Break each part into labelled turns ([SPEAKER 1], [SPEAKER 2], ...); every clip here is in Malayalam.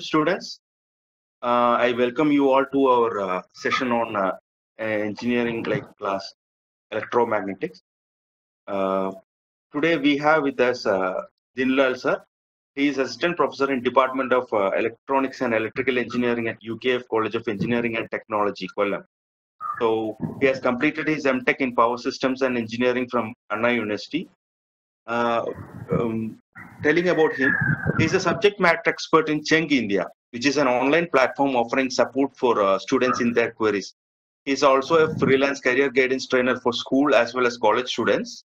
[SPEAKER 1] students. I welcome you all to our session on engineering class electromagnetics. Today we have with us Dinlal sir. He is assistant professor in Department of Electronics and Electrical Engineering at UKF College of Engineering and Technology, Kollam. So he has completed his MTech in Power Systems and Engineering from Anna University. Telling about him, he is a subject matter expert in Cheng India, which is an online platform offering support for students in their queries. He is also a freelance career guidance trainer for school as well as college students.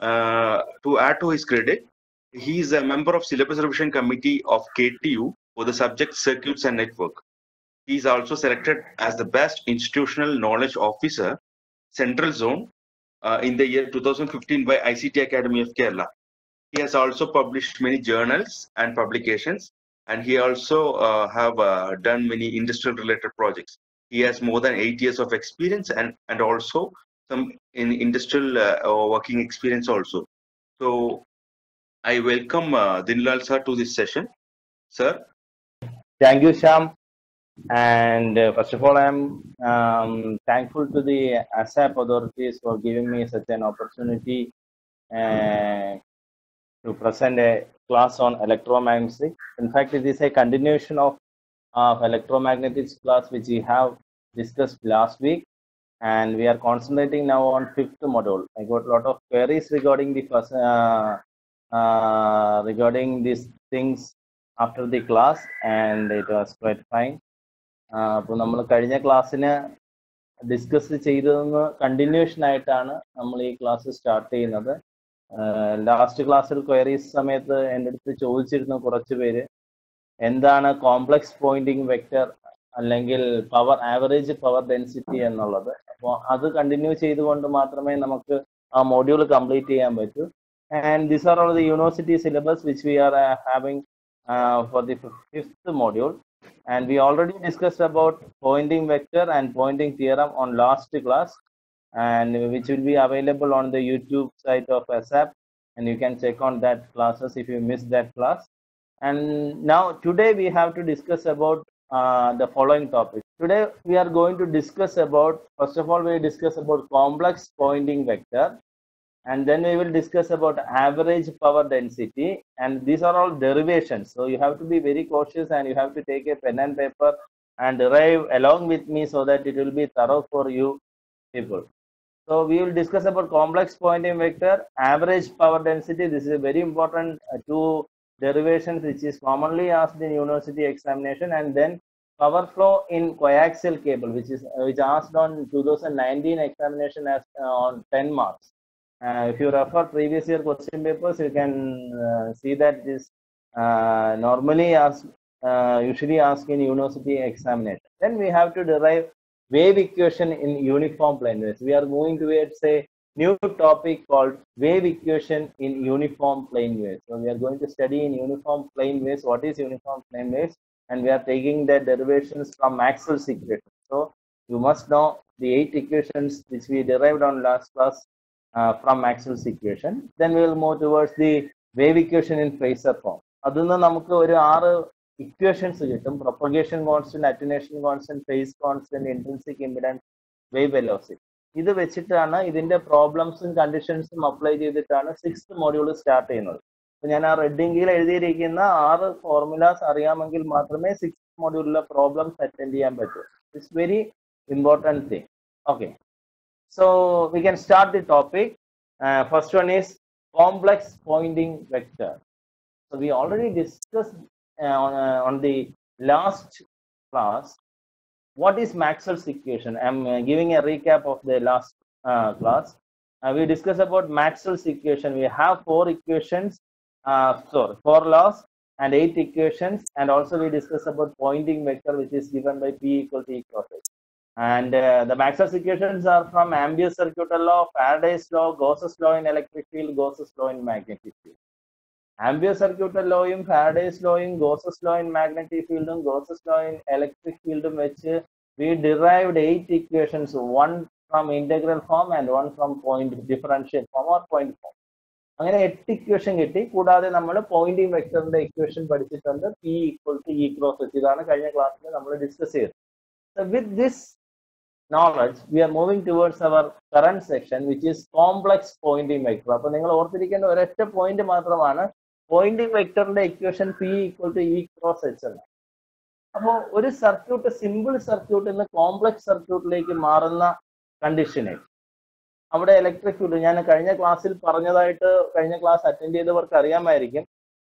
[SPEAKER 1] To add to his credit, he is a member of Syllabus Revision Committee of KTU for the subject Circuits and Network. He is also selected as the Best Institutional Knowledge Officer, Central Zone, in the year 2015 by ICT Academy of Kerala. He has also published many journals and publications, and he also have done many industrial related projects. He has more than 8 years of experience and also some in industrial working experience also. So I welcome Dinlal sir to this session. Sir.
[SPEAKER 2] Thank you, Sham. And first of all, I'm thankful to the ASAP authorities for giving me such an opportunity to present a class on electromagnetics. In fact, it is a continuation of electromagnetics class which we have discussed last week, and we are concentrating now on fifth module. I got a lot of queries regarding the first regarding these things after the class, and it was quite fine. അപ്പോൾ നമ്മൾ കഴിഞ്ഞ ക്ലാസ്സിന് ഡിസ്കസ് ചെയ്തതെന്ന് കണ്ടിന്യൂഷൻ ആയിട്ടാണ് നമ്മൾ ഈ ക്ലാസ് സ്റ്റാർട്ട് ചെയ്യുന്നത്. ലാസ്റ്റ് ക്ലാസ്സിൽ ക്വയറീസ് സമയത്ത് എൻ്റെ അടുത്ത് ചോദിച്ചിരുന്നു കുറച്ച് പേര്, എന്താണ് കോംപ്ലക്സ് പോയിന്റിംഗ് വെക്റ്റർ അല്ലെങ്കിൽ ആവറേജ് പവർ ഡെൻസിറ്റി എന്നുള്ളത്. അപ്പോൾ അത് കണ്ടിന്യൂ ചെയ്തുകൊണ്ട് മാത്രമേ നമുക്ക് ആ മോഡ്യൂൾ കംപ്ലീറ്റ് ചെയ്യാൻ പറ്റൂ. And these are all the university syllabus which we are having for the fifth module, and we already discussed about pointing vector and pointing theorem on last class, and which will be available on the YouTube site of ASAP, and you can check on that classes if you missed that class. And now today we have to discuss about the following topics. Today we are going to discuss about, first of all, we discuss about complex pointing vector, and then we will discuss about average power density, and these are all derivations, so you have to be very cautious and you have to take a pen and paper and derive along with me so that it will be thorough for you people. So we will discuss about complex pointing vector, average power density. This is a very important two derivations which is commonly asked in university examination, and then power flow in coaxial cable, which asked on 2019 examination as on 10 marks. If you refer previous year question papers, you can see that this normally usually asked in university examination. Then we have to derive wave equation in uniform plane waves. We are moving towards a new topic called wave equation in uniform plane waves. So we are going to study in uniform plane waves. What is uniform plane waves? And we are taking the derivations from Maxwell's equation. So you must know the 8 equations which we derived on last class from Maxwell's equation. Then we will move towards the wave equation in phasor form. Adunna namukku oru 6 equations kittum: propagation constant, attenuation constant, phase constant, intrinsic impedance, wave velocity. ഇത് വെച്ചിട്ടാണ് ഇതിന്റെ പ്രോബ്ലംസും കണ്ടീഷൻസും അപ്ലൈ ചെയ്തിട്ടാണ് 6th മോഡ്യൂൾ സ്റ്റാർട്ട് ചെയ്യുന്നത്. അപ്പോൾ ഞാൻ ആ റെഡിംഗിൽ എഴുതിയിരിക്കുന്ന 6 ഫോർമുലാസ് അറിയാമെങ്കിൽ മാത്രമേ 6th മോഡ്യൂളിലെ പ്രോബ്ലംസ് അറ്റൻഡ് ചെയ്യാൻ പറ്റൂ. It's very important thing. Okay, so we can start the topic. First one is complex pointing vector. So we already discussed on the last class what is Maxwell's equation. I'm giving a recap of the last class. We discussed about Maxwell's equation. We have 4 equations, 4 laws and 8 equations, and also we discussed about pointing vector, which is given by P equal to E cross H. And the Maxwell's equations are from Ampere's circuital law, Faraday's law, Gauss's law in electric field, Gauss's law in magnetic field. Ampere's circuital law, Faraday's law, Gauss's law in magnetic field, Gauss's law in electric field, which we derived 8 equations, one from integral form and one from point differential form or point form. അങ്ങനെ 8 ഇക്വേഷൻ കിട്ടി. കൂടാതെ നമ്മൾ പോയിന്റിംഗ് വെക്ടറിന്റെ ഇക്വേഷൻ പഠിച്ചിട്ടുണ്ട്. P equal to E cross H. ഇതാണ് കഴിഞ്ഞ ക്ലാസ്സിൽ നമ്മൾ ഡിസ്കസ് ചെയ്തത്. So with this knowledge, we are moving towards our current section, which is complex pointing vector. അപ്പോൾ നിങ്ങൾ ഓർത്തിരിക്കേണ്ട ഒരൊറ്റ പോയിന്റ് മാത്രമാണ് പോയിന്റിംഗ് വെക്ടറിന്റെ equation P equal to E cross H എന്ന്. അപ്പോൾ ഒരു സർക്യൂട്ട് സിമ്പിൾ സർക്യൂട്ടിൽ നിന്ന് കോംപ്ലക്സ് സർക്യൂട്ടിലേക്ക് മാറുന്ന കണ്ടീഷനെ അവിടെ ഇലക്ട്രിക് ഫീൽഡ് ഞാൻ കഴിഞ്ഞ ക്ലാസ്സിൽ പറഞ്ഞതായിട്ട് കഴിഞ്ഞ ക്ലാസ് അറ്റൻഡ് ചെയ്തവർക്ക് അറിയാമായിരിക്കും.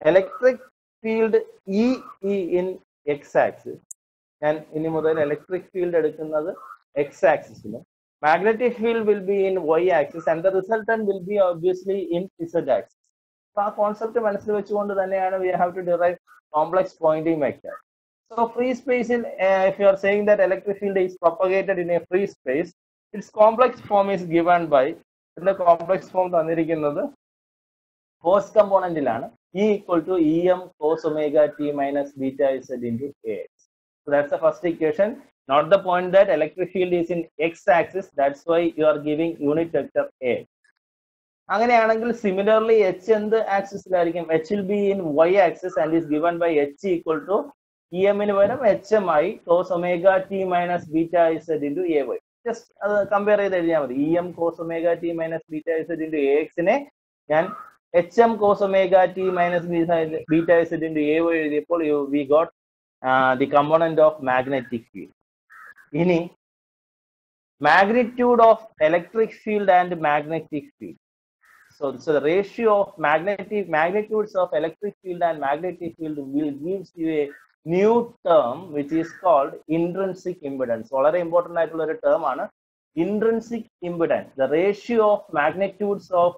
[SPEAKER 2] Electric field E in X axis. ഞാൻ ഇനി മുതൽ ഇലക്ട്രിക് ഫീൽഡ് എടുക്കുന്നത് എക്സ് ആക്സിസിലും magnetic field will be in Y axis and the resultant will be obviously in Z axis. അപ്പൊ ആ കോൺസെപ്റ്റ് മനസ്സിൽ വെച്ചുകൊണ്ട് തന്നെയാണ് we have to derive complex Poynting vector. So free space in if you are saying that electric field is propagated in a free space, its complex form is given by the complex form തന്നിരിക്കുന്നത് cos componentലാണ് E equal to Em cos omega t minus beta z into Ax. So that's the first equation. Not the point that electric field is in x axis, that's why you are giving unit vector A. അങ്ങനെയാണെങ്കിൽ similarly h എന്ത് ആക്സിസിലായിരിക്കും? H will be in y axis and is given by h equal to EM ന് പകരം HM ആയി cos omega t minus beta z into AY. Just അത് കമ്പയർ ചെയ്ത് എഴുതിയാൽ മതി. EM cos omega t minus beta z into AX നെ ഞാൻ HM cos omega t minus beta z into AY എഴുതിയപ്പോൾ we got the component of magnetic field. ഇനി magnitude of electric field and magnetic field. So the ratio of magnitudes of electric field and magnetic field will gives you a new term which is called intrinsic impedance. വളരെ important ആയിട്ടുള്ള ഒരു ടേം ആണ് intrinsic impedance, the ratio of magnitudes of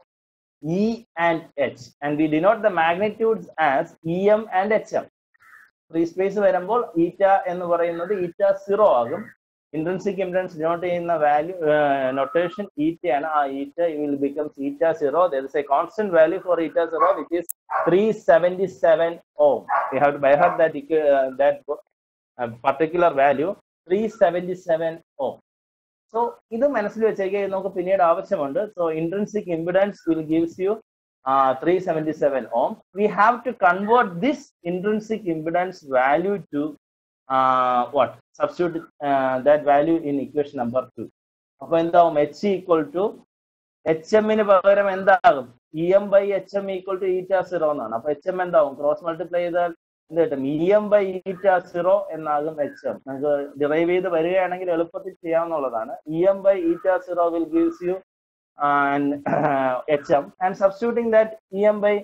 [SPEAKER 2] E and H, and we denote the magnitudes as EM and HM. Free space വരുമ്പോൾ ഈറ്റ എന്ന് പറയുന്നത് ഈറ്റ 0 ആകും. intrinsic impedance denote ചെയ്യുന്ന വാല്യൂ നൊട്ടേഷൻ ഈറ്റയാണ്. ആ ഈറ്റ will becomes eta 0. There is a constant value for eta 0 which is 377 ohm. We have to by heart that particular value 377 ohm. So ഇത് മനസ്സിൽ വെച്ചേക്ക് നമുക്ക് പിന്നീട് ആവശ്യമുണ്ട്. So intrinsic impedance will gives you 377 ohm. We have to convert this intrinsic impedance value to what? Substitute that value in equation number 2. അപ്പോൾ എന്താവും? H equal to HM ന് പകരം എന്താകും? EM by HM equal to eta 0 എന്നാണ്. അപ്പൊ HM എന്താവും? ക്രോസ് മൾട്ടിപ്ലൈ ചെയ്താൽ എന്ത് കിട്ടും? EM by eta 0 എന്നാകും HM. നമുക്ക് ഡിറൈവ് ചെയ്ത് വരികയാണെങ്കിൽ എളുപ്പത്തിൽ ചെയ്യാവുന്നതാണ്. EM by eta 0 will gives you HM, and substituting that EM by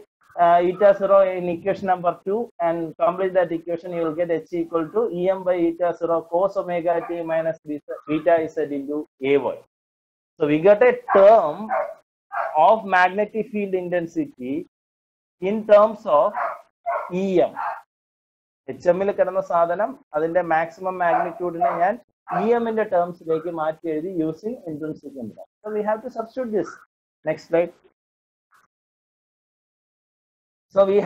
[SPEAKER 2] eta 0 in equation number 2 and complete that equation, you will get H equal to EM by eta 0 cos omega t minus beta z into AY. So we got a term of magnetic field intensity in terms of EM. HM ൽ കിടന്ന സാധനം അതിന്റെ മാക്സിമം മാഗ്നിറ്റ്യൂഡിനെ ഞാൻ EM ന്റെ ടേംസിലേക്ക് മാറ്റി എഴുതി using intrinsic impedance. So we have to substitute this. Next slide. So we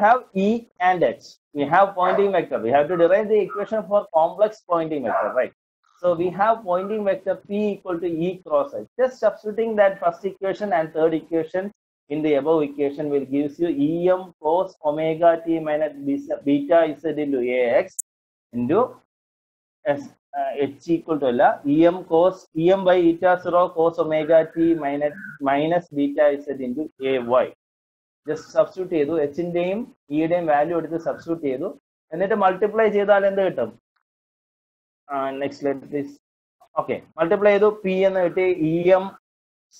[SPEAKER 2] have E and H. We have pointing vector. We have to derive the equation for complex pointing vector, right? So we have pointing vector P equal to E cross H. Just substituting that first equation and third equation in the above equation will gives you EM cos omega t minus beta z into AX into H equal to EM by eta 0 cos omega t minus beta z into AY. Just substitute ചെയ്തു. എച്ചിന്റെയും ഇയുടെയും വാല്യൂ എടുത്ത് സബ്സ്റ്റിറ്റ്യൂട്ട് ചെയ്തു. എന്നിട്ട് മൾട്ടിപ്ലൈ ചെയ്താൽ എന്ത് കിട്ടും? Next slide please. Okay, multiply ചെയ്തു. പി എന്ന് കിട്ടി EM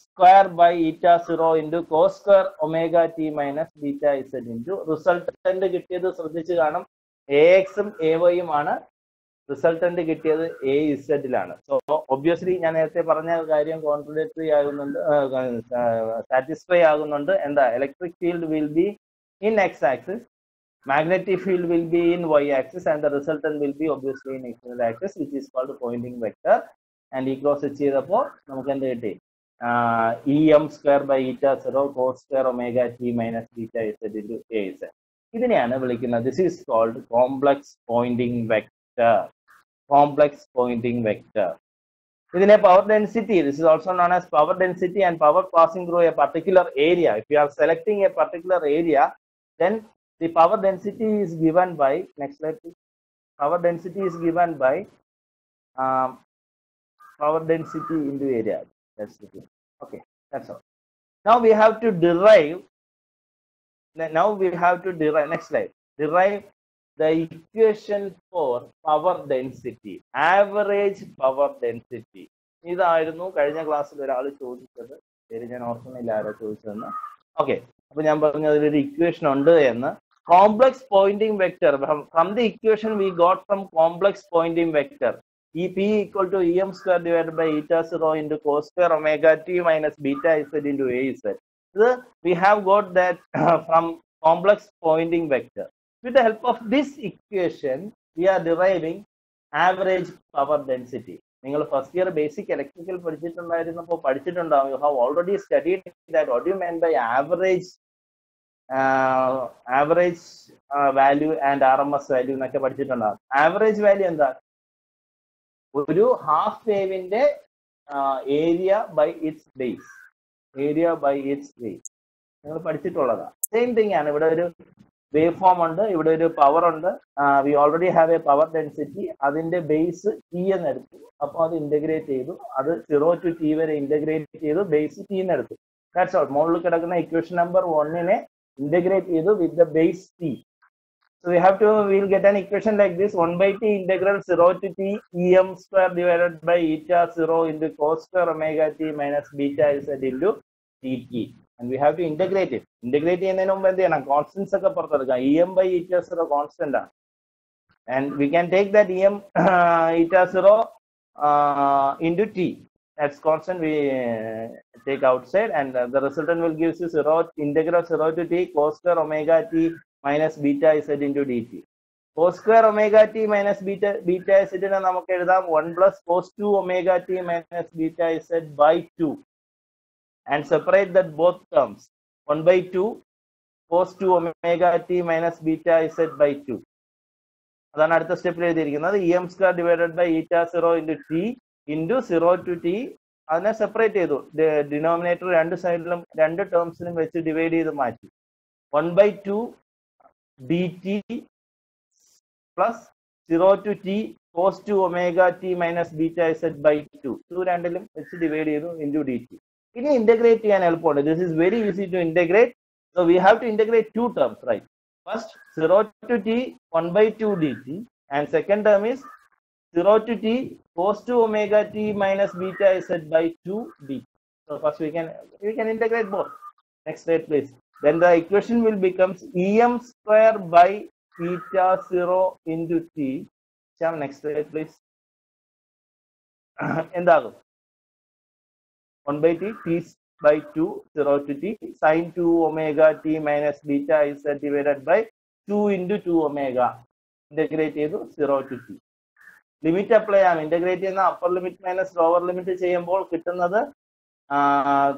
[SPEAKER 2] square by eta 0 into cos square omega T minus beta Z into resultant കിട്ടിയത് ശ്രദ്ധിച്ച് കാണും. AXും AYയും ആണ്. റിസൾട്ടന്റ് കിട്ടിയത് AZലാണ്. സോ ഒബ്വിയസ്ലി ഞാൻ നേരത്തെ പറഞ്ഞ കാര്യം കോൺട്രഡിക്ടറി ആകുന്നുണ്ട്, സാറ്റിസ്ഫൈ ആകുന്നുണ്ട്. എന്താ? Electric field will be in X axis, magnetic field will be in Y axis and the resultant will be obviously in X axis which is called Poynting vector. And ഈ ക്രോസ് ചെയ്തപ്പോൾ നമുക്ക് എന്ത് കിട്ടി? EM square by eta 0 cos square omega T minus beta Z into AZ. ഇതിനെയാണ് വിളിക്കുന്നത്. This is called complex Poynting vector. Complex pointing vector. ഇതിനെ power density, this is also known as power density and power passing through a particular area. If you are selecting a particular area, then the power density is given by, next slide please. Power density is given by power density into area. That's the thing. Okay, that's all. Now we have to derive, next slide, derive the equation for power density, average power density. ഇതായിരുന്നു കഴിഞ്ഞ ക്ലാസ്സിൽ ഒരാൾ ചോദിച്ചത്, ശരി ഞാൻ ഓർക്കുന്നില്ല ആരാ ചോദിച്ചതെന്ന്. ഓക്കെ, അപ്പൊ ഞാൻ പറഞ്ഞു അതിലൊരു ഇക്വേഷൻ ഉണ്ട് എന്ന്. Complex Poynting vector, from the equation we got from complex Poynting vector E P equal to EM square divided by eta 0 into cos square omega t minus beta z into A z. So we have got that from complex pointing vector. With the help of this equation, we are deriving average power density. നിങ്ങൾ ഫസ്റ്റ് ഇയർ ബേസിക് ഇലക്ട്രിക്കൽ പഠിച്ചിട്ടുണ്ടായിരുന്നപ്പോൾ പഠിച്ചിട്ടുണ്ടാവും. You have already studied that what you mean by average value and RMS value എന്നൊക്കെ പഠിച്ചിട്ടുണ്ടാവും. ആവറേജ് വാല്യൂ എന്താ? ഒരു ഹാഫ് വേവിന്റെ ഏരിയ ബൈ ഇറ്റ്സ് ബേസ്, നിങ്ങൾ പഠിച്ചിട്ടുള്ളതാണ്. സെയിം തിങ് ആണ് ഇവിടെ. ഒരു വേവ് ഫോം ഉണ്ട്, ഇവിടെ ഒരു പവർ ഉണ്ട്. We already have A power density. അതിന്റെ ബേസ് ടി എന്ന് എടുത്തു, അപ്പോൾ അത് ഇന്റഗ്രേറ്റ് ചെയ്തു. അത് 0 to t വരെ ഇന്റഗ്രേറ്റ് ചെയ്തു, ബേസ് ടി എന്ന് എടുത്തു. That's all. മുകളിൽ കിടക്കുന്ന ഇക്വേഷൻ നമ്പർ 1 ഇന്റഗ്രേറ്റ് ചെയ്തു with the base T. So we'll get an equation like this: 1/t integral 0 to t em square divided by eta 0 into cos square omega t minus beta z into dt. And we have to integrate it. Integrate ചെയ്യുന്നതിന് മുമ്പ് എന്ത് ചെയ്യണം? കോൺസ്റ്റൻസ് ഒക്കെ പുറത്തെടുക്കാം. em by eta 0 കോൺസ്റ്റന്റ് ആണ്. And we can take that em eta 0 into t. That's constant. We take outside, and the resultant will give you 0 integral 0 to t cos square omega t minus beta z into dt. Cos square omega t minus beta z നെ നമുക്ക് എഴുതാം 1 plus cos 2 omega t minus beta z by 2, and separate that both terms. 1/2 cos 2 omega t minus beta z by 2. അതാണ് അടുത്ത സ്റ്റെപ്പിൽ എഴുതിയിരിക്കുന്നത്. em square divided by eta 0 into t into 0 to t. അതിനെ സെപ്പറേറ്റ് ചെയ്തു. ഡിനോമിനേറ്റർ രണ്ട് സൈഡിലും രണ്ട് ടേംസിലും വെച്ച് ഡിവൈഡ് ചെയ്ത് മാറ്റി. 1/2 dt plus 0 to t cos 2 omega t minus beta z by 2. 2 രണ്ടിലും വെച്ച് ഡിവൈഡ് ചെയ്തു into dt. ഇനി ഇന്റഗ്രേറ്റ് ചെയ്യാൻ എളുപ്പമുണ്ട്. This is very easy to integrate. So we have to integrate two terms, right? First 0 to t 1/2 dt, and second term is 0 to t cos 2 omega t minus beta z by 2 dt. So first we can integrate both. Next slide please. Then the equation will become em square by eta 0 into t. Sham, next slide please. എന്താകും? 1/t t by 2 0 to t sin 2 omega t minus beta z divided by 2 into 2 omega. Integrate ചെയ്തു 0 to t. ലിമിറ്റ് അപ്ലൈ ചെയ്യാം. ഇന്റഗ്രേറ്റ് ചെയ്യുന്ന upper limit minus lower limit ചെയ്യുമ്പോൾ കിട്ടുന്നത്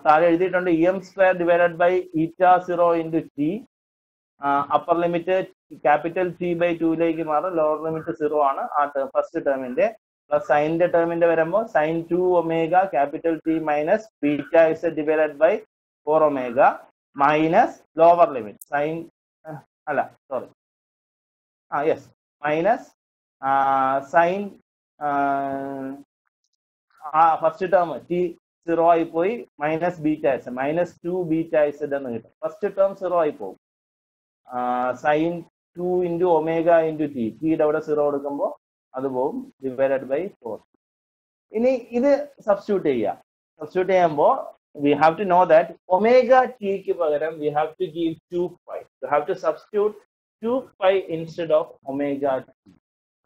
[SPEAKER 2] താഴെ എഴുതിയിട്ടുണ്ട് em square divided by eta 0 into t. Upper limit capital T by 2ലേക്ക് മാറും, ലോവർ ലിമിറ്റ് 0 ആണ് ആ ഫസ്റ്റ് ടേമിന്റെ. പ്ലസ് സൈനിന്റെ ടേമിന്റെ വരുമ്പോൾ sin 2 omega capital T minus beta z divided by 4 omega minus lower limit sine minus sine first term T 0 ആയി പോയി, minus beta S minus 2 beta S എന്ന് കിട്ടും. ഫസ്റ്റ് ടേം 0 ആയി പോകും. Sine 2 into omega into t. ടിയുടെ അവിടെ 0 കൊടുക്കുമ്പോൾ അത് പോകും, ഡിവൈഡഡ് ബൈ 4. ഇനി ഇത് സബ്സ്റ്റിറ്റ്യൂട്ട് ചെയ്യാം. സബ്സ്റ്റിറ്റ്യൂട്ട് ചെയ്യുമ്പോൾ we have to know that omega t ക്ക് പകരം we have to give 2pi. You have to substitute 2pi instead of omega t.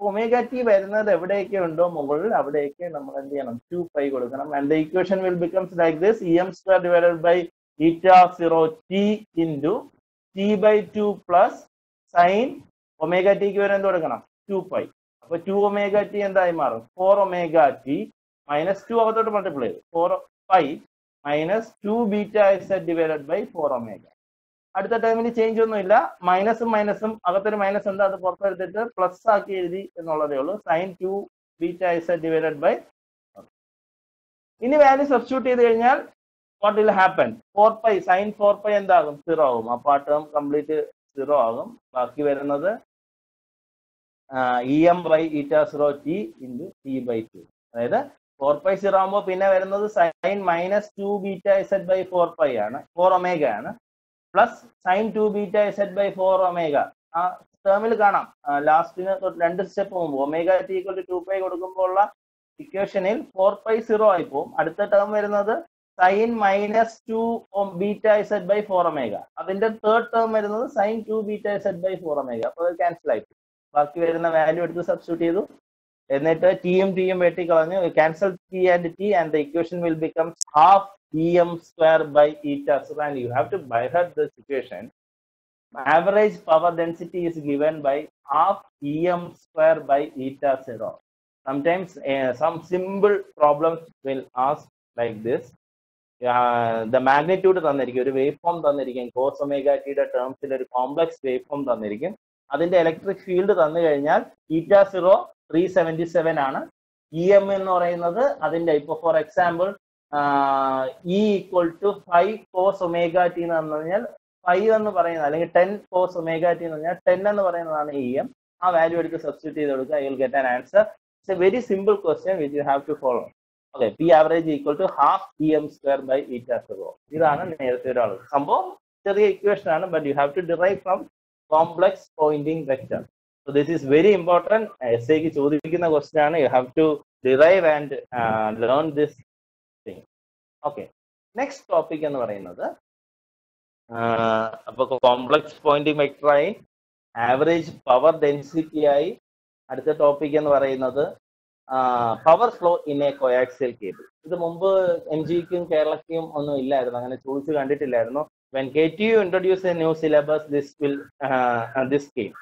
[SPEAKER 2] omega t വരുന്നത് എവിടെയൊക്കെ ഉണ്ടോ മുകളിൽ അവിടെയൊക്കെ നമ്മൾ എന്ത് ചെയ്യണം? 2pi കൊടുക്കണം. And the equation will becomes like this: em square divided by eta 0 t into t by 2 plus sin omega t ക്ക് വരെ എന്ത് കൊടുക്കണം? 2pi. അപ്പൊ 2 omega t എന്തായി മാറും? 4 omega t minus 2 അകത്തോട്ട് മൾട്ടിപ്ലൈ ചെയ്തു 4pi minus 2 beta z divided by 4 omega. അടുത്ത ടൈമിന് ചേഞ്ച് ഒന്നുമില്ല. മൈനസും മൈനസും അകത്തൊരു മൈനസ് ഉണ്ട്, അത് പുറത്തെടുത്തിട്ട് പ്ലസ് ആക്കി എഴുതി എന്നുള്ളതേ ഉള്ളൂ. Sine 2 beta z divided by ഇനി വാല്യൂ സബ്സ്റ്റിറ്റ്യൂട്ട് ചെയ്ത് കഴിഞ്ഞാൽ what will happen? 4 pi sin 4 pi എന്താകും? 0 ആകും. അപ്പോൾ ആ ടേം കംപ്ലീറ്റ് 0 ആകും. ബാക്കി വരുന്നത് em by eta 0 t into t by 2. അതായത് 4 pi 0 ആകുമ്പോൾ പിന്നെ വരുന്നത് sin minus 2 beta z by 4 pi ആണ്, 4 omega ആണ്, plus sin 2 beta z by 4 omega. ആ ടേമിൽ കാണാം ലാസ്റ്റിന് 2 സ്റ്റെപ്പ് മുമ്പ് omega T equal to 2 pi കൊടുക്കുമ്പോൾ ഉള്ള ഇക്വേഷനിൽ 4 pi 0 ആയി പോകും. അടുത്ത ടേം വരുന്നത് sin minus 2 beta z by 4 omega. അതിന്റെ തേർഡ് ടേം വരുന്നത് sin 2 beta z by 4 omega. അപ്പോൾ അത് ക്യാൻസൽ ആയി. ബാക്കി വരുന്ന വാല്യൂ എടുത്ത് സബ്സ്റ്റിറ്റ്യൂട്ട് ചെയ്തു. എന്നിട്ട് ടിയും ടിയും വെട്ടി കളഞ്ഞു. Cancel T and T and the equation will become half em square by eta. So and you have to by heart this equation. Average power density is given by half em square by eta 0. Sometimes some simple problems will ask like this. The magnitude തന്നിരിക്കും, ഒരു വേവ് ഫോം തന്നിരിക്കും, കോസ് ഒമേഗ ടിയുടെ ടേംസിൽ ഒരു കോംപ്ലക്സ് വേവ് ഫോം തന്നിരിക്കും. അതിന്റെ ഇലക്ട്രിക് ഫീൽഡ് തന്നു കഴിഞ്ഞാൽ ഈറ്റ 0 377 ആണ്. ഇ എം എന്ന് പറയുന്നത് അതിന്റെ ഇപ്പൊ for example E equal to 5 cos omega T എന്ന് പറഞ്ഞു കഴിഞ്ഞാൽ 5 എന്ന് പറയുന്നത് അല്ലെങ്കിൽ 10 കോസ് ഒമേഗ ടി എന്ന് പറഞ്ഞാൽ 10 എന്ന് പറയുന്നതാണ് ഇ എം. ആ വാല്യൂ എടുത്ത് സബ്സ്റ്റിറ്റ്യൂട്ട് ചെയ്ത് കൊടുക്കുക. You will get an answer. It's a very simple question which you have to follow. Okay, P average equal to half em square by eta 0. ഇതാണ് നേരത്തെ ഒരാൾ സംഭവം. ചെറിയ ഇക്വേഷൻ ആണ്, but you have to derive from complex Poynting vector. So this is very important. എസ് ഐക്ക് ചോദിക്കുന്ന ക്വസ്റ്റ്യൻ ആണ്. You have to derive and learn this thing. Okay, next topic എന്ന് പറയുന്നത് അപ്പൊ കോംപ്ലക്സ് പോയിന്റിംഗ് വെക്ടറായി, ആവറേജ് പവർ ഡെൻസിറ്റി ആയി. അടുത്ത ടോപ്പിക് എന്ന് പറയുന്നത് power flow in a coaxial cable. ഇത് മുമ്പ് എം ജിക്കും കേരളക്കും ഒന്നും ഇല്ലായിരുന്നു, അങ്ങനെ ചോദിച്ചു കണ്ടിട്ടില്ലായിരുന്നു. When KTU introduce a new syllabus, this came.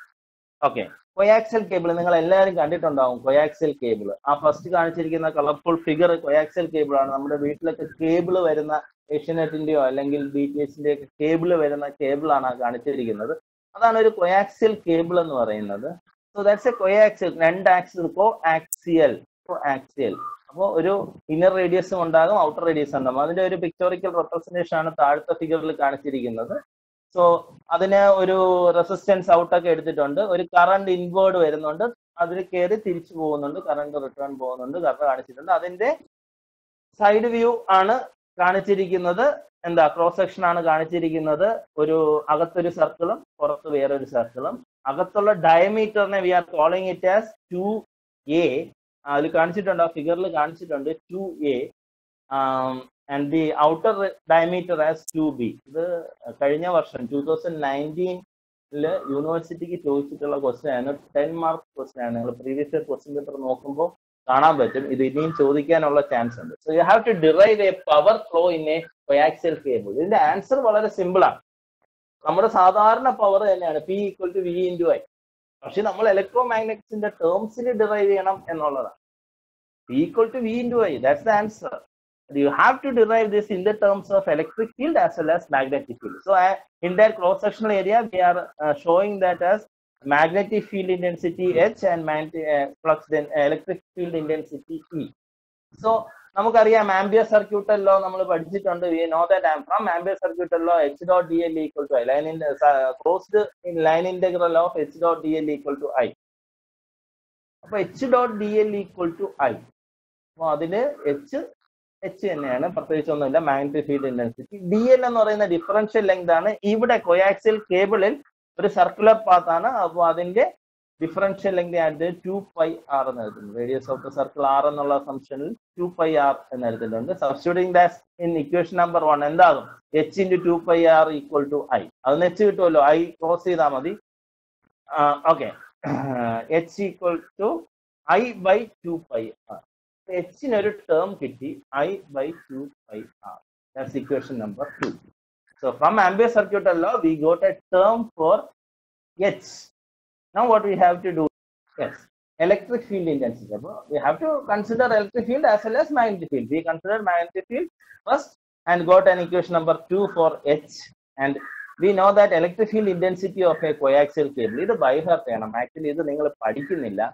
[SPEAKER 2] Okay, coaxial cable നിങ്ങൾ എല്ലാവരും കണ്ടിട്ടുണ്ടാവും. കൊയാക്സിയൽ കേബിൾ, ആ ഫസ്റ്റ് കാണിച്ചിരിക്കുന്ന കളർഫുൾ ഫിഗർ കൊയാക്സിയൽ കേബിൾ ആണ്. നമ്മുടെ വീട്ടിലൊക്കെ കേബിൾ വരുന്ന ഏഷ്യനെറ്റിന്റെയോ അല്ലെങ്കിൽ BTSന്റെ ഒക്കെ കേബിൾ വരുന്ന കേബിളാണ് കാണിച്ചിരിക്കുന്നത്. അതാണ് ഒരു കൊയാക്സിയൽ കേബിൾ എന്ന് പറയുന്നത്. So that's a coaxial, രണ്ട് ആക്സിൽ കോആക്സിയൽ. അപ്പോൾ ഒരു ഇന്നർ റേഡിയസും ഉണ്ടാകും, ഔട്ടർ റേഡിയസ് ഉണ്ടാകും. അതിന്റെ ഒരു പിക്ചോറിക്കൽ റെപ്രസെന്റേഷൻ ആണ് താഴത്തെ ഫിഗറിൽ കാണിച്ചിരിക്കുന്നത്. സോ അതിന് ഒരു റെസിസ്റ്റൻസ് ഔട്ടൊക്കെ എടുത്തിട്ടുണ്ട്, ഒരു കറണ്ട് ഇൻവേർഡ് വരുന്നുണ്ട്, അതിൽ കയറി തിരിച്ചു പോകുന്നുണ്ട്, കറണ്ട് റിട്ടേൺ പോകുന്നുണ്ട്, കറണ്ട് കാണിച്ചിട്ടുണ്ട്. അതിന്റെ സൈഡ് വ്യൂ ആണ് കാണിച്ചിരിക്കുന്നത്. എന്താ ക്രോസ് സെക്ഷൻ ആണ് കാണിച്ചിരിക്കുന്നത്. ഒരു അകത്തൊരു സർക്കിളും പുറത്ത് വേറൊരു സർക്കിളും. അകത്തുള്ള ഡയമീറ്ററിനെ we are calling it as 2a. അതിൽ കാണിച്ചിട്ടുണ്ട്, ആ ഫിഗറിൽ കാണിച്ചിട്ടുണ്ട് 2a and the outer diameter as 2b. ഇത് കഴിഞ്ഞ വർഷം 2019 യൂണിവേഴ്സിറ്റിക്ക് ചോദിച്ചിട്ടുള്ള ക്വസ്റ്റ്യൻ ആണ്. 10 മാർക്ക് ക്വസ്റ്റ്യൻ ആണ്. നിങ്ങൾ പ്രീവിയസ് ഇയർ ക്വസ്റ്റ്യൻ പേപ്പർ നോക്കുമ്പോൾ കാണാൻ പറ്റും. ഇത് ഇനിയും ചോദിക്കാനുള്ള ചാൻസ് ഉണ്ട്. So you have to derive a power flow in a coaxial cable. ഇതിന്റെ ആൻസർ വളരെ സിമ്പിൾ ആണ്. നമ്മുടെ സാധാരണ പവർ തന്നെയാണ് P equal to V into I. പക്ഷെ നമ്മൾ ഇലക്ട്രോ മാഗ്നറ്റിക്സിന്റെ ടേംസിൽ ഡിറൈവ് ചെയ്യണം എന്നുള്ളതാണ്. P equal to V into I, that's the answer. You have to derive this in the terms of electric field as well as magnetic field. So in that cross sectional area we are showing that as magnetic field intensity H and flux electric field intensity E. So നമുക്കറിയാം ആംബിയർ സർക്യൂട്ടൽ ലോ നമ്മൾ പഠിച്ചിട്ടുണ്ട്. We know that from ampere circuital law H dot dl equal to I, closed line integral of H dot dl equal to I. അപ്പൊ H dot dl equal to I. അപ്പൊ അതില് H തന്നെയാണ്, പ്രത്യേകിച്ച് ഒന്നുമില്ല. മാഗ്നറ്റിക് ഫീൽഡ് ഇന്റൻസിറ്റി dl എന്ന് പറയുന്ന ഡിഫറൻഷ്യൽ ലെങ്ത് ആണ്. ഇവിടെ കൊയാക്സിയൽ കേബിളിൽ ഒരു സർക്കുലർ പാത്ത് ആണ്. അപ്പോൾ അതിന്റെ ഡിഫറൻഷ്യൽ ലെങ്ത് ആയിട്ട് 2πr എന്ന് എഴുതുന്നുണ്ട്. Radius of the circle r എന്നുള്ള അസംപ്ഷനിൽ 2πr എന്ന് എഴുതുന്നുണ്ട്. Substituting that in equation number 1 എന്താകും? H into 2πr equal to I. അതിന് H കിട്ടുമല്ലോ, I ക്രോസ് ചെയ്താൽ മതി. Okay, H equal to I by 2πr. Hനൊരു ടേം കിട്ടി, I by 2πr. That's equation number 2. So from Ampere circuit law we got a term for H. Now what we have to do? Yes, electric field intensity. We have to consider electric field as well as magnetic field. We consider magnetic field first and got an equation number 2 for H. And we know that electric field intensity of a coaxial cable. This by heart. Actually, this you പഠിക്കുന്നില്ല.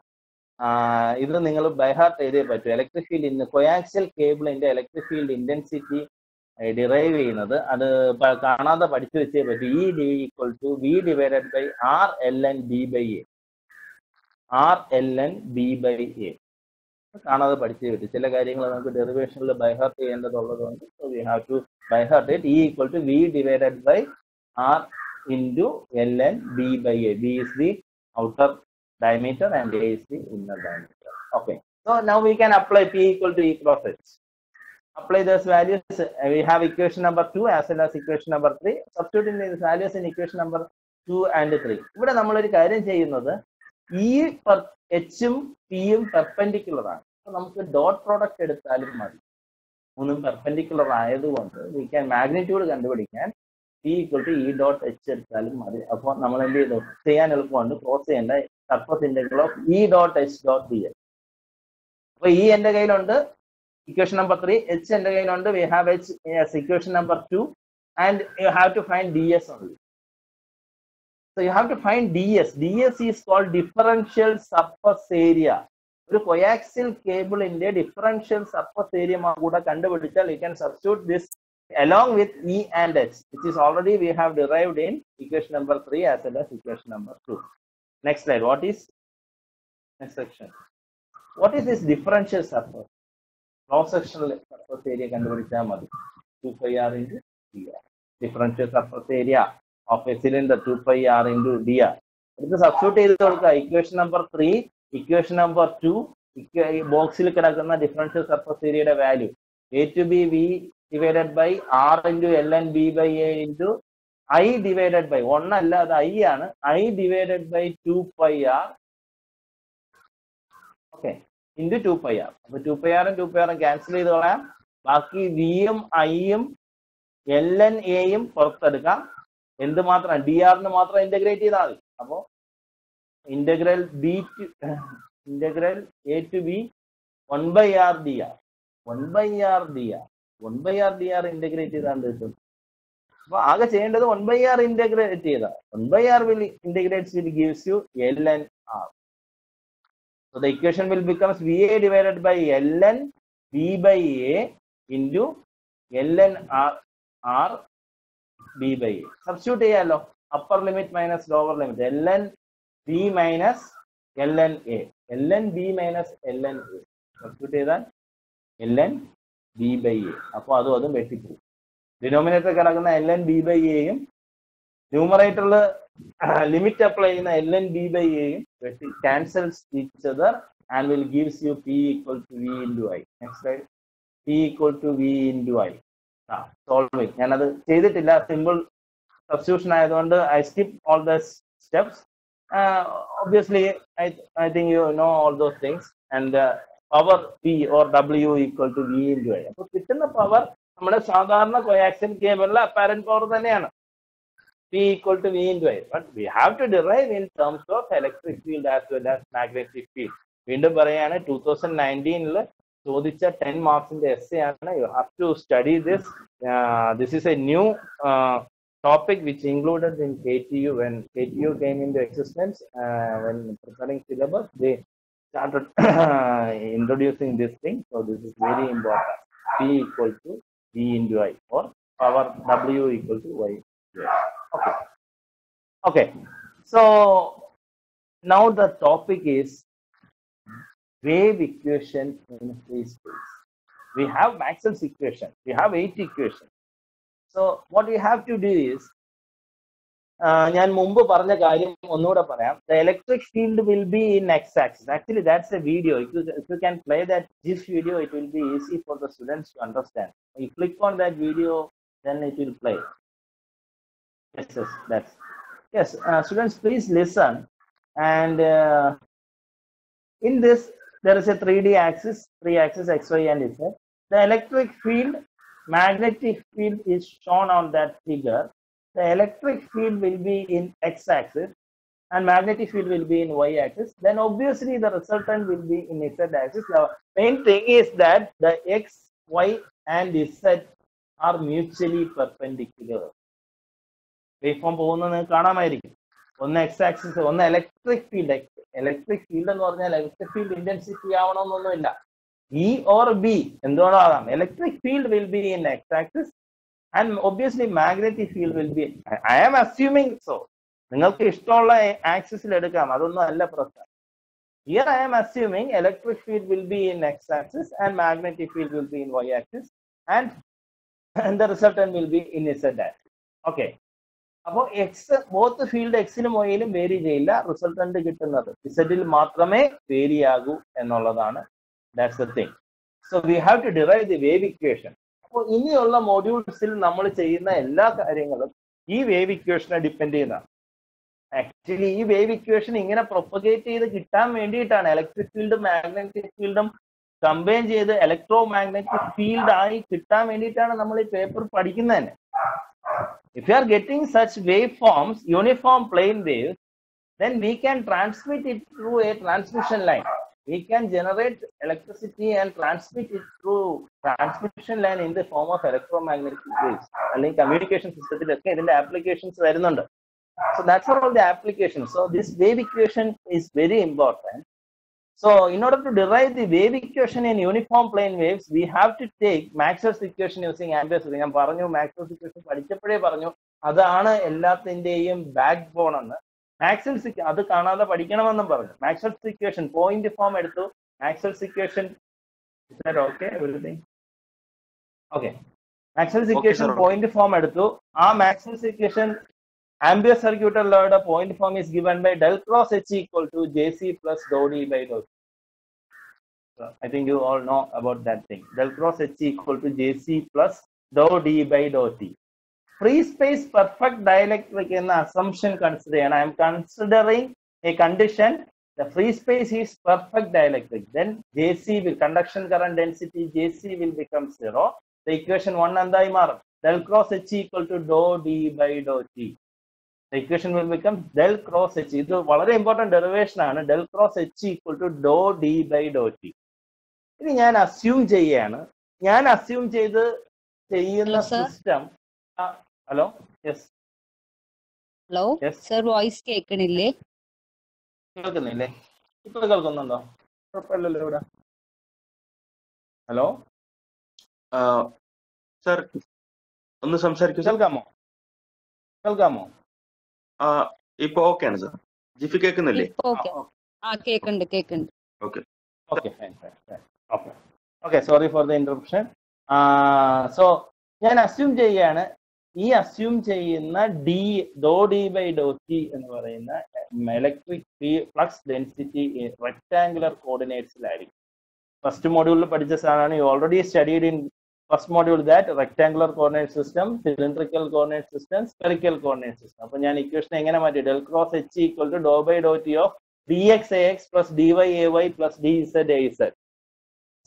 [SPEAKER 2] ഇത് നിങ്ങൾ ബൈഹാർട്ട് ചെയ്തേ പറ്റൂ. ഇലക്ട്രിക് ഫീൽഡ് കൊയാക്സിയൽ കേബിളിന്റെ ഇലക്ട്രിക് ഫീൽഡ് ഇന്റൻസിറ്റി ഡിറൈവ് ചെയ്യുന്നത് അത് കാണാതെ പഠിച്ചു വെച്ചേ പറ്റൂ. E D equal to V divided by R L N B by A. R L N B by A കാണാതെ പഠിച്ചേ പറ്റും. ചില കാര്യങ്ങൾ നമുക്ക് ഡെറിവേഷനിൽ ബൈഹാർട്ട് ചെയ്യേണ്ടതുള്ളത് കൊണ്ട് we have to by heart it. E equal to V divided by R into ln b by a. B is the outer diameter and a is the inner diameter. Okay, so now we can apply P equal to E cross H. Apply those values. We have equation number 2 as well as equation number 3. Substituting these values in equation number 2 and 3. ഇവിടെ നമ്മൾ ഒരു കാര്യം ചെയ്യുന്നത് ഈ എച്ചും പിയും പെർപെൻഡിക്കുലർ ആണ്. അപ്പോൾ നമുക്ക് ഡോട്ട് പ്രോഡക്റ്റ് എടുത്താലും മതി. മൂന്നും പെർപെൻഡിക്കുലർ ആയതുകൊണ്ട് we can magnitude കണ്ടുപിടിക്കാൻ P equal to E dot H എടുത്താലും മതി. അപ്പോൾ നമ്മൾ എന്ത് ചെയ്തു ചെയ്യാൻ എളുപ്പമുണ്ട്. ക്രോസ് ചെയ്യേണ്ട surface integral of E dot H dot ds. അപ്പോൾ E എന്റെ കയ്യിലുണ്ട്, ഇക്വേഷൻ നമ്പർ 3. H എന്റെ കയ്യിലുണ്ട്, we have H as equation number 2 and you have to find ds only. So you have to find ds. ds is called differential surface area. ഒരു കൊയാക്സിയൽ കേബിളിന്റെ ഡിഫറൻഷ്യൽ സർഫസ് ഏരിയ കൂടെ കണ്ടുപിടിച്ചാൽ you can substitute this along with E and H, which is already we have derived in equation number 3 as well as equation number 2. Next slide. What is next section? What is this differential surface? Cross-sectional surface area kandupidichal madi. 2 pi r into dr. Differential surface area of a cylinder 2 pi r into dr. It is substitute ചെയ്തു കൊടുക്കുക. Equation number 3, equation number 2, ബോക്സിൽ കിടക്കുന്ന differential surface area യുടെ value a to b v divided by r into ln b by a into I divided by 1 അല്ല, അത് I ആണ്. I divided by 2 pi r, okay, into 2 pi r. അപ്പോൾ 2 pi r ഉം 2 pi r ഉം ക്യാൻസൽ ചെയ്ത് കളയാം. ബാക്കി v യും I യും ln a യും പുറത്തെടുക്കാം. എന്ത് മാത്രം dr ന് മാത്രം ഇന്റഗ്രേറ്റ് ചെയ്താൽ മതി. അപ്പോൾ integral a to b 1 by r dr 1 by r dr 1 by r dr integrate ചെയ്താണ്ട് കിട്ടും. അപ്പൊ ആകെ ചെയ്യേണ്ടത് 1 by r ഇന്റഗ്രേറ്റ് ചെയ്താ 1 by r will integrates will gives you ln r. So the equation will becomes va divided by ln b by a into ln r b by a. Substitute ചെയ്യാലോ. upper limit minus lower limit. ln b minus ln a. ln b minus ln a. Substitute ചെയ്താൽ ln b by a. അപ്പോൾ അതും വെട്ടിപ്പോകും. ഡിനോമിനേറ്റർ കിടക്കുന്ന ln b by a യും ന്യൂമറേറ്ററിൽ ലിമിറ്റ് അപ്ലൈ ചെയ്യുന്ന ln b by a യും വെട്ടി ക്യാൻസൽസ് each other and will gives you p equal to v into I. Next slide. p equal to v into I. Solving ഞാനത് ചെയ്തിട്ടില്ല, സിമ്പിൾ സബ്സ്റ്റിറ്റ്യൂഷൻ ആയതുകൊണ്ട് I skip all the steps. Obviously I think you know all those things and power P or W equal to V into I. അപ്പോൾ കിട്ടുന്ന പവർ നമ്മുടെ സാധാരണ കൊയാക്സിയൽ കേബിളിലെ അപ്പാരന്റ് പവർ തന്നെയാണ്. P equal to V into I. But we have to derive in terms of electric field as well as magnetic field. വീണ്ടും പറയാണ് 2019 ചോദിച്ച 10 മാർക്സിന്റെ essay ആണ്. You have to study this. This is a new topic which included in KTU when KTU came into existence. When preparing syllabus, they started introducing this thing. So this is very important. P equal to V into I or power W equal to Y. Okay. Okay. So now the topic is wave equation in free space. We have Maxwell's equation. We have 8 equations. So what we have to do is ഞാൻ മുമ്പ് പറഞ്ഞ കാര്യം ഒന്നുകൂടെ പറയാം. The electric field will be in x-axis. Actually, that's a video. If you can play this video, it will be easy for the students to understand. You click on that video, then it will play. Yes. Students, please listen. And in this, there is a 3D axis, 3 axis x, y, and z. The electric field, magnetic field is shown on that figure. The electric field will be in x-axis and magnetic field will be in y-axis. Then obviously the resultant will be in z-axis. The main thing is that the x, y, and z are mutually perpendicular. Waveform പോകുന്നത് കാണാമായിരിക്കും. ഒന്ന് x-axis, ഒന്ന് electric field, ഇലക്ട്രിക് ഫീൽഡ് എന്ന് പറഞ്ഞാൽ ഇലക്ട്രിക് ഫീൽഡ് ഇന്റൻസിറ്റി ആവണമെന്നൊന്നുമില്ല. E or B എന്തുകൊണ്ടാകാം. Electric field will be in X axis and obviously magnetic field will be, I am assuming so. നിങ്ങൾക്ക് ഇഷ്ടമുള്ള ആക്സിസിൽ എടുക്കാം, അതൊന്നും അല്ല പ്രശ്നം. Here I am assuming electric field will be in x-axis and magnetic field will be in y-axis, and the resultant will be in z-axis. Okay. അപ്പോൾ എക്സ് ബോത്ത് ഫീൽഡ് എക്സിനും വൈയിലും വേരി ചെയ്യില്ല, റിസൾട്ടന്റ് കിട്ടുന്നത് ഇസഡിൽ മാത്രമേ വേരി ആകൂ എന്നുള്ളതാണ്. That's the thing. So we have to derive the wave equation. അപ്പോൾ ഇനിയുള്ള മോഡ്യൂൾസിൽ നമ്മൾ ചെയ്യുന്ന എല്ലാ കാര്യങ്ങളും ഈ വേവ് ഇക്വേഷനെ ഡിപ്പെൻഡ് ചെയ്യുന്നതാണ്. ആക്ച്വലി ഈ വേവ് ഇക്വേഷൻ ഇങ്ങനെ പ്രൊപ്പഗേറ്റ് ചെയ്ത് കിട്ടാൻ വേണ്ടിയിട്ടാണ് ഇലക്ട്രിക് ഫീൽഡും മാഗ്നറ്റിക് ഫീൽഡും കമ്പൈൻ ചെയ്ത് ഇലക്ട്രോ മാഗ്നറ്റിക് ഫീൽഡ് ആയി കിട്ടാൻ വേണ്ടിയിട്ടാണ് നമ്മൾ ഈ പേപ്പർ പഠിക്കുന്നത് തന്നെ. If you are getting such waveforms, uniform plane waves, then we can transmit it through a transmission line. We can generate electricity and transmit it through transmission line in the form of electromagnetic waves. അല്ലെങ്കിൽ communication system ഇതിന്റെ applications വരുന്നുണ്ട്. So that's all the applications. So this wave equation is very important. So in order to derive the wave equation in uniform plane waves, we have to take Maxwell's equation using Ampere's law. ഞാൻ പറഞ്ഞു Maxwell's equation പഠിച്ചപ്പോഴേ പറഞ്ഞു അതാണ് എല്ലാത്തിന്റെയും ബാക്ക് ബോൺ എന്ന്. Maxwell's അത് കാണാതെ പഠിക്കണമെന്നും പറഞ്ഞു. Maxwell's equation പോയിന്റ് ഫോം എടുത്തു. Maxwell's equation, is that okay everything? Okay. Maxwell's equation point form എടുത്തു. ആ Maxwell's equation Ampere's circular law point form is given by del cross H equal to Jc plus dou D by dou T. So I think you all know about that thing. Del cross H equal to Jc plus dou D by dou T. Free space perfect dielectric in the assumption considered, and I am considering a condition the free space is perfect dielectric. Then Jc will, conduction current density Jc will become 0. The equation 1 and I mark del cross H equal to dou D by dou T. The equation will become del cross H. ഇത് വളരെ ഇമ്പോർട്ടന്റ് ഡെറിവേഷൻ ആണ്. del cross H equal to dou D by dou T. ഇത് ഞാൻ അസ്യൂം ചെയ്യാണ്. ഞാൻ അസ്യൂം ചെയ്ത് ചെയ്യുന്ന system. Hello, yes.
[SPEAKER 3] Hello sir, voice കേൾക്കണില്ലേ?
[SPEAKER 2] കേൾക്കുന്നില്ലേ? ഇപ്പൊ കേൾക്കുന്നുണ്ടോ? കുഴപ്പമില്ലല്ലോ ഇവിടെ. ഹലോ
[SPEAKER 1] സർ, ഒന്ന് സംസാരിക്കൂ.
[SPEAKER 2] കേൾക്കാമോ? കേൾക്കാമോ?
[SPEAKER 1] ഇപ്പൊ ഓക്കെ ആണ് സർ. ജിഫി കേൾക്കുന്നില്ലേ?
[SPEAKER 3] കേൾക്കുന്നുണ്ട്.
[SPEAKER 2] Okay, sorry for the interruption. So ഞാൻ അസ്യൂം ചെയ്യാണ്, ഈ അസ്യൂം ചെയ്യുന്ന dou D by dou T എന്ന് പറയുന്ന ഇലക്ട്രിക് ഫ്ലക്സ് ഡെൻസിറ്റി റെക്ടാങ്കുലർ കോർഡിനേറ്റ്സിലായിരിക്കും. ഫസ്റ്റ് മോഡ്യൂളിൽ പഠിച്ച സാധനമാണ്. You already studied in first module that rectangular coordinate system, cylindrical coordinate system, spherical coordinate system. അപ്പോൾ ഞാൻ ഇക്വേഷൻ എങ്ങനെ മാറ്റി? del cross H equal to dou by dou T of dx ax plus dy ay plus dz az.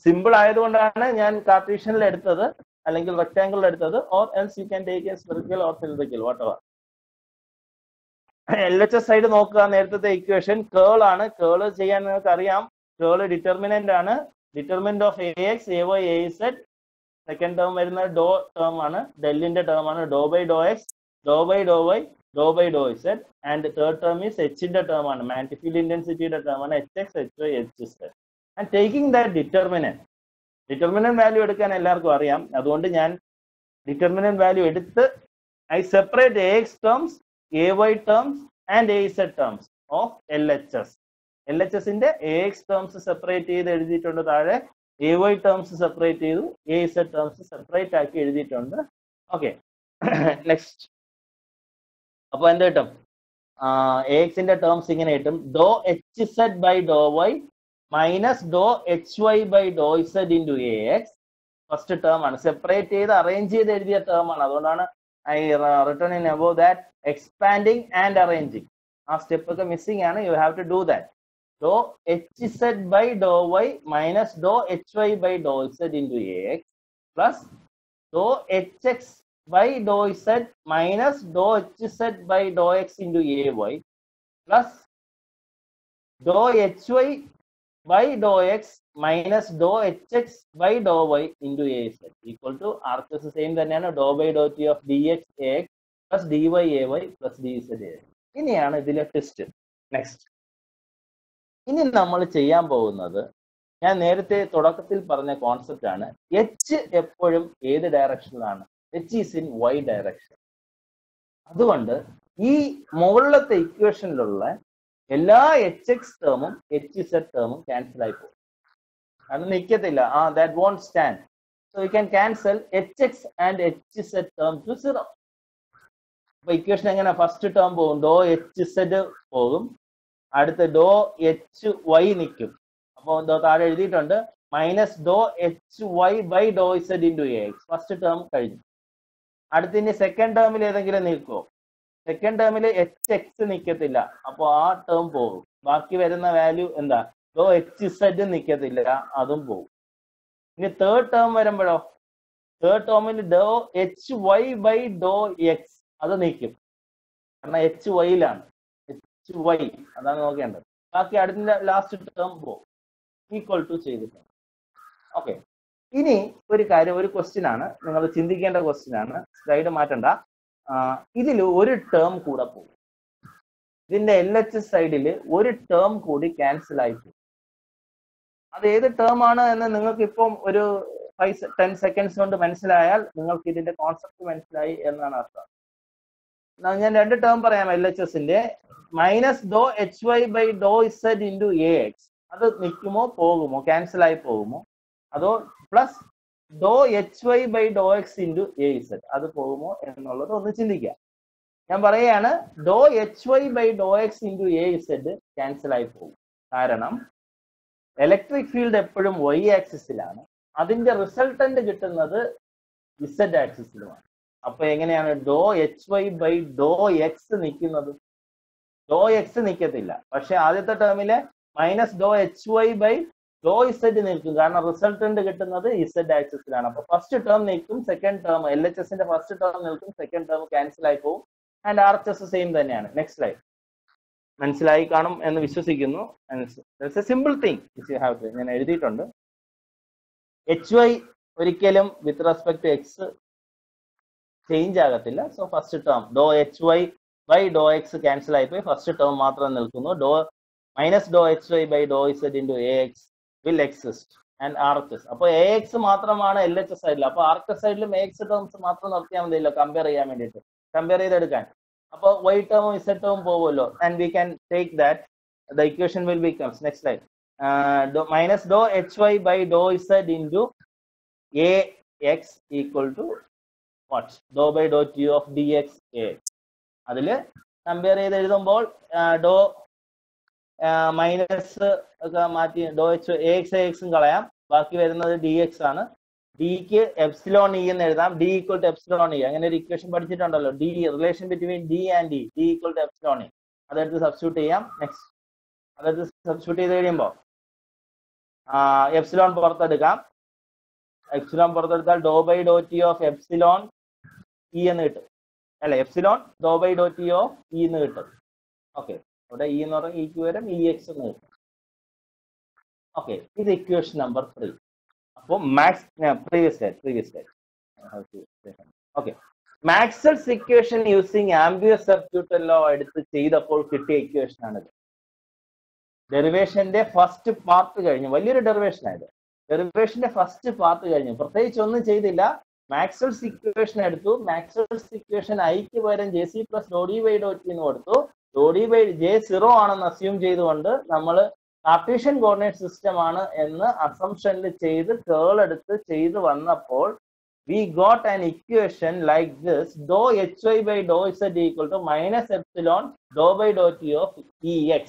[SPEAKER 2] Simple ആയതുകൊണ്ടാണ് ഞാൻ കാർട്ടീഷ്യനിൽ എടുത്തത് അല്ലെങ്കിൽ റെക്ടാംഗിളിൽ എടുത്തത്. Or else you can take a spherical or cylindrical, whatever. LHS side നോക്കുക. നേരത്തെ ഇക്വേഷൻ കേൾ ആണ്. കേൾ ചെയ്യാൻ നിങ്ങൾക്ക് അറിയാം. കേൾ ഡിറ്റർമിനന്റ് ആണ്. Determinant of ax ay az. Second term വരുന്ന ഡോ ടേം ആണ്, ഡെല്ലിന്റെ ടേം ആണ്. Dou by dou X, dou by dou Y, dou by dou Z. And third term is എച്ചിന്റെ ടേം ആണ്, മാഗ്നറ്റിക് ഫീൽഡ് ഇന്റൻസിറ്റിയുടെ ടേം ആണ്, H X, H Y, H Z. And taking that determinant value എടുക്കാൻ എല്ലാവർക്കും അറിയാം. അതുകൊണ്ട് ഞാൻ ഡിറ്റർമിനന്റ് വാല്യൂ എടുത്ത് I separate A X terms, A Y terms and A Z terms of LHS. LHSന്റെ എ എക്സ് ടേംസ് സെപ്പറേറ്റ് ചെയ്ത് എഴുതിയിട്ടുണ്ട് താഴെ. എ വൈ ടേംസ് സെപ്പറേറ്റ് ചെയ്തു, എ ഇസെഡ് ടേംസ് സെപ്പറേറ്റ് ആക്കി എഴുതിയിട്ടുണ്ട്. Okay, next. അപ്പൊ എന്ത് കിട്ടും? എ എക്സിന്റെ ടേംസ് ഇങ്ങനെ കിട്ടും. Dou H Z by dou Y minus dou H Y by dou Z into A X. First term ആണ്, സെപ്പറേറ്റ് ചെയ്ത് അറേഞ്ച് ചെയ്ത് എഴുതിയ ടേം ആണ്. അതുകൊണ്ടാണ് I written in above that expanding and arranging. ആ സ്റ്റെപ്പ് ഒക്കെ മിസ്സിംഗ് ആണ്. You have to do that. Dou hz by dou y minus dou hy by dou z into ax plus dou hx by dou z minus dou hz by dou x into ay plus dou hy by dou x minus dou hx by dou y into az equal to RHS same തന്നെയാണ്. dou by dou t of dx ax plus dy ay plus dz. ഇനിയാണ് ഇതിലെ ടെസ്റ്റ്. നെക്സ്റ്റ്, ഇനി നമ്മൾ ചെയ്യാൻ പോകുന്നത് ഞാൻ നേരത്തെ തുടക്കത്തിൽ പറഞ്ഞ കോൺസെപ്റ്റ് ആണ്. എച്ച് എപ്പോഴും ഏത് ഡയറക്ഷനിലാണ്? H is in Y direction. അതുകൊണ്ട് ഈ മുകളിലത്തെ ഇക്വേഷനിലുള്ള എല്ലാ എച്ച് എക്സ് ടേമും എച്ച് ഇസഡ് ടേമും ക്യാൻസൽ ആയി പോകും. അത് നിൽക്കത്തില്ല. That won't stand. So you can cancel H X and H Z term to 0. അപ്പൊ ഇക്വേഷൻ എങ്ങനെ? ഫസ്റ്റ് ടേം പോകും, ഡോ എച്ച് ഇസഡ് പോകും, അടുത്ത ഡോ എച്ച് വൈ നിൽക്കും. അപ്പോൾ താഴെ എഴുതിയിട്ടുണ്ട് minus dou H Y by dou Z into A X. First term കഴിഞ്ഞു. അടുത്ത ഇനി സെക്കൻഡ് ടേമിൽ ഏതെങ്കിലും നിൽക്കുമോ? സെക്കൻഡ് ടേമിൽ എച്ച് എക്സ് നിൽക്കത്തില്ല, അപ്പോൾ ആ ടേം പോകും. ബാക്കി വരുന്ന വാല്യൂ എന്താ? ഡോ എച്ച് ഇസഡ് നിൽക്കത്തില്ല, അതും പോകും. ഇനി തേർഡ് ടേം വരുമ്പോഴോ? തേർഡ് ടേമിൽ dou H Y by dou X അത് നിൽക്കും, കാരണം എച്ച് വൈയിലാണ്. എച്ച് വൈ അതാണ് നോക്കേണ്ടത്. ബാക്കി അടുത്ത ലാസ്റ്റ് ടേം പോകും. ഈക്വൽ ടു ചെയ്തിട്ടുണ്ട്. ഓക്കെ. ഇനി ഒരു കാര്യം, ഒരു ക്വസ്റ്റ്യൻ ആണ്, നിങ്ങൾ ചിന്തിക്കേണ്ട ക്വസ്റ്റ്യൻ ആണ്. സ്ലൈഡ് മാറ്റണ്ട. ഇതിൽ ഒരു ടേം കൂടെ പോകും. ഇതിന്റെ എൽ എച്ച് സൈഡിൽ ഒരു ടേം കൂടി ക്യാൻസൽ ആയി പോകും. അത് ഏത് ടേം ആണ് എന്ന് നിങ്ങൾക്ക് ഇപ്പം ഒരു 5-10 സെക്കൻഡ്സ് കൊണ്ട് മനസ്സിലായാൽ നിങ്ങൾക്ക് ഇതിന്റെ കോൺസെപ്റ്റ് മനസ്സിലായി എന്നാണ് അർത്ഥം. ഞാൻ രണ്ട് ടേം പറയാം. എൽ എച്ച് എസിന്റെ minus dou H Y by dou Z into A X അത് നിൽക്കുമോ, പോകുമോ, ക്യാൻസൽ ആയി പോകുമോ? അതോ plus dou H Y by dou X into A Z അത് പോകുമോ എന്നുള്ളത് ഒന്ന് ചിന്തിക്കാം. ഞാൻ പറയുകയാണ്, dou H Y by dou X into A Z cancel ആയി പോകും. കാരണം ഇലക്ട്രിക് ഫീൽഡ് എപ്പോഴും വൈ ആക്സിസിലാണ്, അതിന്റെ റിസൾട്ടന്റ് കിട്ടുന്നത് ഇസഡ് ആക്സിസിലുമാണ്. അപ്പൊ എങ്ങനെയാണ് dou H Y by dou X നിൽക്കുന്നത്? ഡോ എക്സ് നിൽക്കത്തില്ല, പക്ഷെ ആദ്യത്തെ ടേമിലെ minus dou H Y by dou Z നിൽക്കും, കാരണം റിസൾട്ടന്റ് കിട്ടുന്നത് ഇസഡ് ആക്സിസിലാണ്. അപ്പൊ ഫസ്റ്റ് ടേം നിൽക്കും, സെക്കൻഡ് ടേം എൽ എച്ച് എസിന്റെ ഫസ്റ്റ് ടേം നിൽക്കും, സെക്കൻഡ് ടേം ക്യാൻസൽ ആയി പോകും. And R H S same തന്നെയാണ്. Next slide. മനസ്സിലായി കാണും എന്ന് വിശ്വസിക്കുന്നു. Simple thing you have to, ഞാൻ എഴുതിയിട്ടുണ്ട്. എച്ച് വൈ ഒരിക്കലും with respect to X change ആകത്തില്ല. So first term Dr H Y by dou X cancel ആയിപ്പോയി, ഫസ്റ്റ് ടേം മാത്രം നിൽക്കുന്നു. Dou minus dou H Y by dou Z into A X will exist and R H S. അപ്പോൾ എ എക്സ് മാത്രമാണ് എൽ എച്ച് എസ് സൈഡിൽ. അപ്പോൾ ആർ എച്ച് എസ് സൈഡിലും എ എക്സ് ടേംസ് മാത്രം നിർത്തിയാൽ മതിയല്ലോ, കമ്പയർ ചെയ്യാൻ വേണ്ടിയിട്ട്, കമ്പയർ ചെയ്തെടുക്കാൻ. അപ്പോൾ വൈ ടേമും ഇസഡ് ടേമും പോകുമല്ലോ. And we can take that the equation will becomes. Next slide. Minus dou H Y by dou Z into A X equal to what? Dou by dou T of D X A. അതിൽ കമ്പയർ ചെയ്ത് എഴുതുമ്പോൾ ഡോ മൈനസ് ഒക്കെ മാറ്റി dou H A X A എക്സും കളയാം, ബാക്കി വരുന്നത് ഡി എക്സ് ആണ്. ഡിക്ക് എപ്സിലോൺ ഇ എന്ന് എഴുതാം, D equal to epsilon E. അങ്ങനെ ഒരു ഇക്വേഷൻ പഠിച്ചിട്ടുണ്ടല്ലോ, D relation between D and D, D equal to epsilon E. അതെടുത്ത് സബ്സ്റ്റിറ്റ്യൂട്ട് ചെയ്യാം. നെക്സ്റ്റ് അതെടുത്ത് സബ്സ്റ്റിറ്റ്യൂട്ട് ചെയ്ത് കഴിയുമ്പോൾ എപ്സിലോൺ പുറത്തെടുക്കാം. എപ്സിലോൺ പുറത്തെടുത്താൽ dou by dou T of epsilon E എന്ന് കിട്ടും, അല്ല epsilon dou by dou T of E എന്ന് കിട്ടും. ഓക്കെ, അവിടെ ഇ എന്ന് പറഞ്ഞാൽ ഇക്ക് വരും ഇ എക്സ് എന്ന് കിട്ടും. ഓക്കെ, ഇത് ഇക്വേഷൻ നമ്പർ 3. അപ്പോൾ previous slide. Okay, Maxwell's equation using ampere's circuit law എടുത്ത് ചെയ്തപ്പോൾ കിട്ടിയ ഇക്വേഷൻ ആണിത്. ഡെറിവേഷന്റെ ഫസ്റ്റ് പാർട്ട് കഴിഞ്ഞു, വലിയൊരു ഡെറിവേഷൻ ആയത്. ഡെറിവേഷന്റെ ഫസ്റ്റ് പാർട്ട് കഴിഞ്ഞു, പ്രത്യേകിച്ച് ഒന്നും ചെയ്തില്ല. മാക്സ്വെൽസ് ഇക്വേഷൻ എടുത്തു. മാക്സ്വെൽസ് ഇക്വേഷൻ ഐക്ക് പകരം J C plus dou D by dou T എന്ന് കൊടുത്തു. ഡോ ഡി ബൈ ജെ 0 ആണെന്ന് അസ്യൂം ചെയ്തുകൊണ്ട് നമ്മൾ കാർട്ടീഷ്യൻ കോർഡിനേറ്റ് സിസ്റ്റം ആണ് എന്ന് അസംഷനിൽ ചെയ്ത് കേൾ എടുത്ത് ചെയ്ത് വന്നപ്പോൾ we got an equation like this: dou hy by dou z equal to minus epsilon dou by dou t of ex.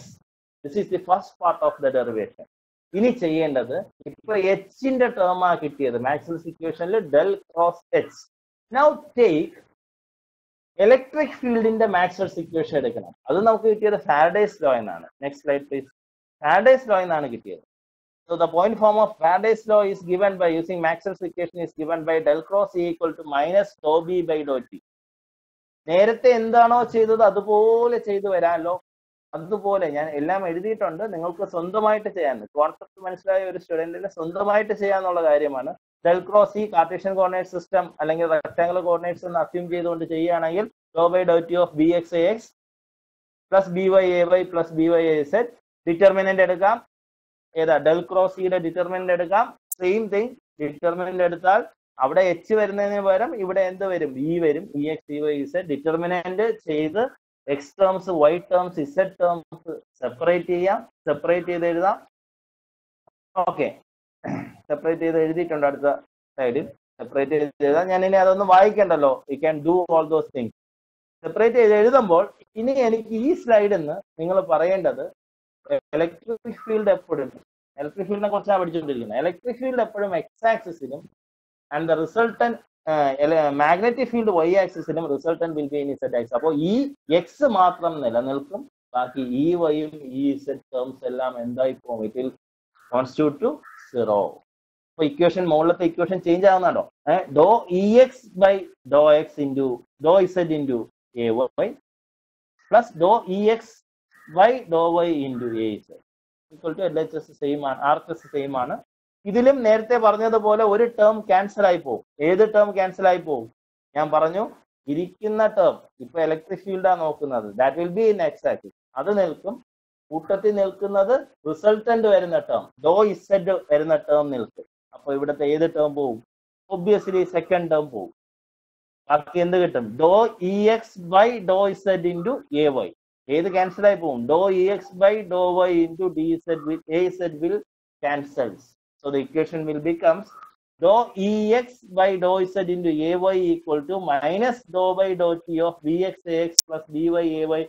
[SPEAKER 2] This is the first part of the derivation. ഇനി ചെയ്യേണ്ടത്, ഇപ്പൊ എച്ചിന്റെ ടേം ആ കിട്ടിയത് മാക്സ്വെൽസ് ഇക്വേഷനിൽ del cross H. Now take electric ഫീൽഡിന്റെ മാക്സ്വെൽസ് ഇക്വേഷൻ എടുക്കണം. അത് നമുക്ക് കിട്ടിയത് ഫാരഡേസ് ലോ എന്നാണ്. Next slide please. Faraday's law എന്നാണ് കിട്ടിയത്. So the point form of Faraday's law is given by using Maxwell's equation is given by del cross E equal to minus dou B by dou T. നേരത്തെ എന്താണോ ചെയ്തത് അതുപോലെ ചെയ്തു വരാമല്ലോ. അതുപോലെ ഞാൻ എല്ലാം എഴുതിയിട്ടുണ്ട്, നിങ്ങൾക്ക് സ്വന്തമായിട്ട് ചെയ്യാൻ. കോൺസെപ്റ്റ് മനസ്സിലായ ഒരു സ്റ്റുഡന്റിന് സ്വന്തമായിട്ട് ചെയ്യാന്നുള്ള കാര്യമാണ്. Del cross E Cartesian coordinate system അല്ലെങ്കിൽ റെക്ടാംഗുലർ കോർഡിനേറ്റ്സ് എന്ന് അസ്യൂം ചെയ്തുകൊണ്ട് ചെയ്യുകയാണെങ്കിൽ dou by dou T of B X A X plus B Y A Y plus B Y A Z determinant എടുക്കാം, ഏതാ ഡെൽ ക്രോസ് ഇയുടെ ഡിറ്റർമിനന്റ് എടുക്കാം. സെയിം തിങ്, ഡിറ്റർമിനന്റ് എടുത്താൽ അവിടെ എച്ച് വരുന്നതിന് പകരം ഇവിടെ എന്ത് വരും? ഇ വരും. E X E Y Z. Determinant ചെയ്ത് X terms Y terms Z terms separate ചെയ്യാം. സെപ്പറേറ്റ് ചെയ്ത് എഴുതാം. ഓക്കെ, സെപ്പറേറ്റ് ചെയ്ത് എഴുതിയിട്ടുണ്ട് അടുത്ത സൈഡിൽ. സെപ്പറേറ്റ് ചെയ്ത് എഴുതാം. ഞാൻ ഇനി അതൊന്നും വായിക്കണ്ടല്ലോ. You can do all those things. Separate ചെയ്ത് എഴുതുമ്പോൾ ഇനി എനിക്ക് ഈ സ്ലൈഡിൽ നിന്ന് നിങ്ങൾ പറയേണ്ടത് ഇലക്ട്രിക് ഫീൽഡ് എപ്പോഴും, ഇലക്ട്രിക് ഫീൽഡിനെ കുറിച്ചാണ് പഠിച്ചുകൊണ്ടിരിക്കുന്നത്. ഇലക്ട്രിക് ഫീൽഡ് എപ്പോഴും എക്സ് ആക്സിസിലും and the resultant magnetic field Y ആക്സിസിലും resultant will be in Z axis. അപ്പോൾ ഈ എക്സ് മാത്രം നിലനിൽക്കും, ബാക്കി ഈ വൈയും ഈ ഇസെഡ് ടേംസ് എല്ലാം എന്തായി പോകും? It will constitute to 0. അപ്പൊ ഇക്വേഷൻ, മുകളിലത്തെ ഇക്വേഷൻ ചേഞ്ച് ആവുന്നുണ്ടോ? Dou E X by dou X into dou Z into A Y plus dou E X by dou Y into A Z equal to L H S same ആണ്, ആർ എച്ച് എസ് സെയിം ആണ്. ഇതിലും നേരത്തെ പറഞ്ഞതുപോലെ ഒരു ടേം ക്യാൻസൽ ആയി പോകും. ഏത് ടേം ക്യാൻസൽ ആയി പോകും? ഞാൻ പറഞ്ഞു ഇരിക്കുന്ന ടേം, ഇപ്പൊ ഇലക്ട്രിക് ഫീൽഡാണ് നോക്കുന്നത്, that will be in X axis, അത് നിൽക്കും. കൂട്ടത്തിൽ നിൽക്കുന്നത് റിസൾട്ടന്റ് വരുന്ന ടേം, ഡോ ഇസെഡ് വരുന്ന ടേം നിൽക്കും. അപ്പൊ ഇവിടുത്തെ ഏത് ടേം പോകും? ഒബ്വിയസ്ലി സെക്കൻഡ് ടേം പോകും. ബാക്കി എന്ത് കിട്ടും? Dou E X by dou Z into A Y. ഏത് ക്യാൻസൽ ആയി പോകും? Dou E X by dou Y into D Z will A Z will cancels. So the equation will becomes dou Ex by dou Z into Ay equal to minus dou by dou T of Bx Ax plus By Ay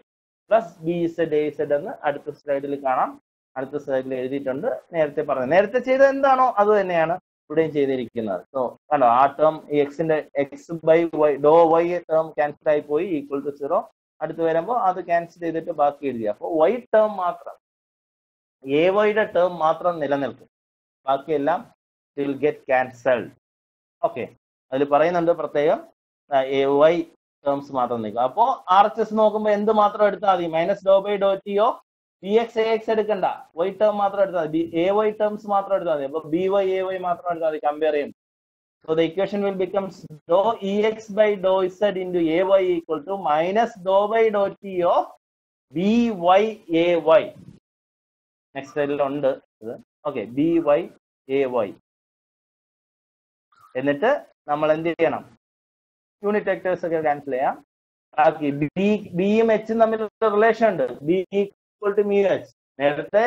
[SPEAKER 2] plus Bz Az എന്ന് അടുത്ത സ്ലൈഡിൽ കാണാം. അടുത്ത സ്ലൈഡിൽ എഴുതിയിട്ടുണ്ട്. നേരത്തെ പറഞ്ഞു, നേരത്തെ ചെയ്തത് എന്താണോ അത് തന്നെയാണ് ഇവിടെയും ചെയ്തിരിക്കുന്നത്. സോ കണ്ടോ, ആ ടേം എക്സിന്റെ X by Y dou Y term cancel ആയി പോയി, ഈക്വൽ ടു 0. അടുത്ത് വരുമ്പോൾ അത് ക്യാൻസൽ ചെയ്തിട്ട് ബാക്കി എഴുതി. അപ്പോൾ വൈ ടേം മാത്രം, എ വൈയുടെ ടേം മാത്രം നിലനിൽക്കും, ബാക്കിയെല്ലാം വിൽ ഗെറ്റ് ക്യാൻസൽഡ്. ഓക്കെ, അതിൽ പറയുന്നുണ്ട് പ്രത്യേകം എ വൈ ടേംസ് മാത്രം നിൽക്കും. അപ്പോൾ ആർ എച്ച് എസ് നോക്കുമ്പോൾ എന്ത് മാത്രം എടുത്താൽ മതി? Minus dou by dou T of B X A X എടുക്കണ്ട, വൈ ടേം മാത്രം എടുത്താൽ മതി, എ വൈ ടേംസ് മാത്രം എടുത്താൽ മതി. അപ്പോൾ ബി വൈ എ വൈ മാത്രം എടുത്താൽ മതി കമ്പയർ ചെയ്യും. So the equation will becomes dou Ex by dou Z into Ay equal to minus dou by dou T of By Ay. Next slide ഉണ്ട് ഇത്. Okay, By Ay. എന്നിട്ട് നമ്മൾ എന്ത് ചെയ്യണം? യൂണിറ്റ് വെക്ടേഴ്സ് ഒക്കെ ക്യാൻസൽ ചെയ്യാം. ബാക്കി ബിയും എച്ചും തമ്മിലുള്ള റിലേഷൻ ഉണ്ട്, B equal to mu H. നേരത്തെ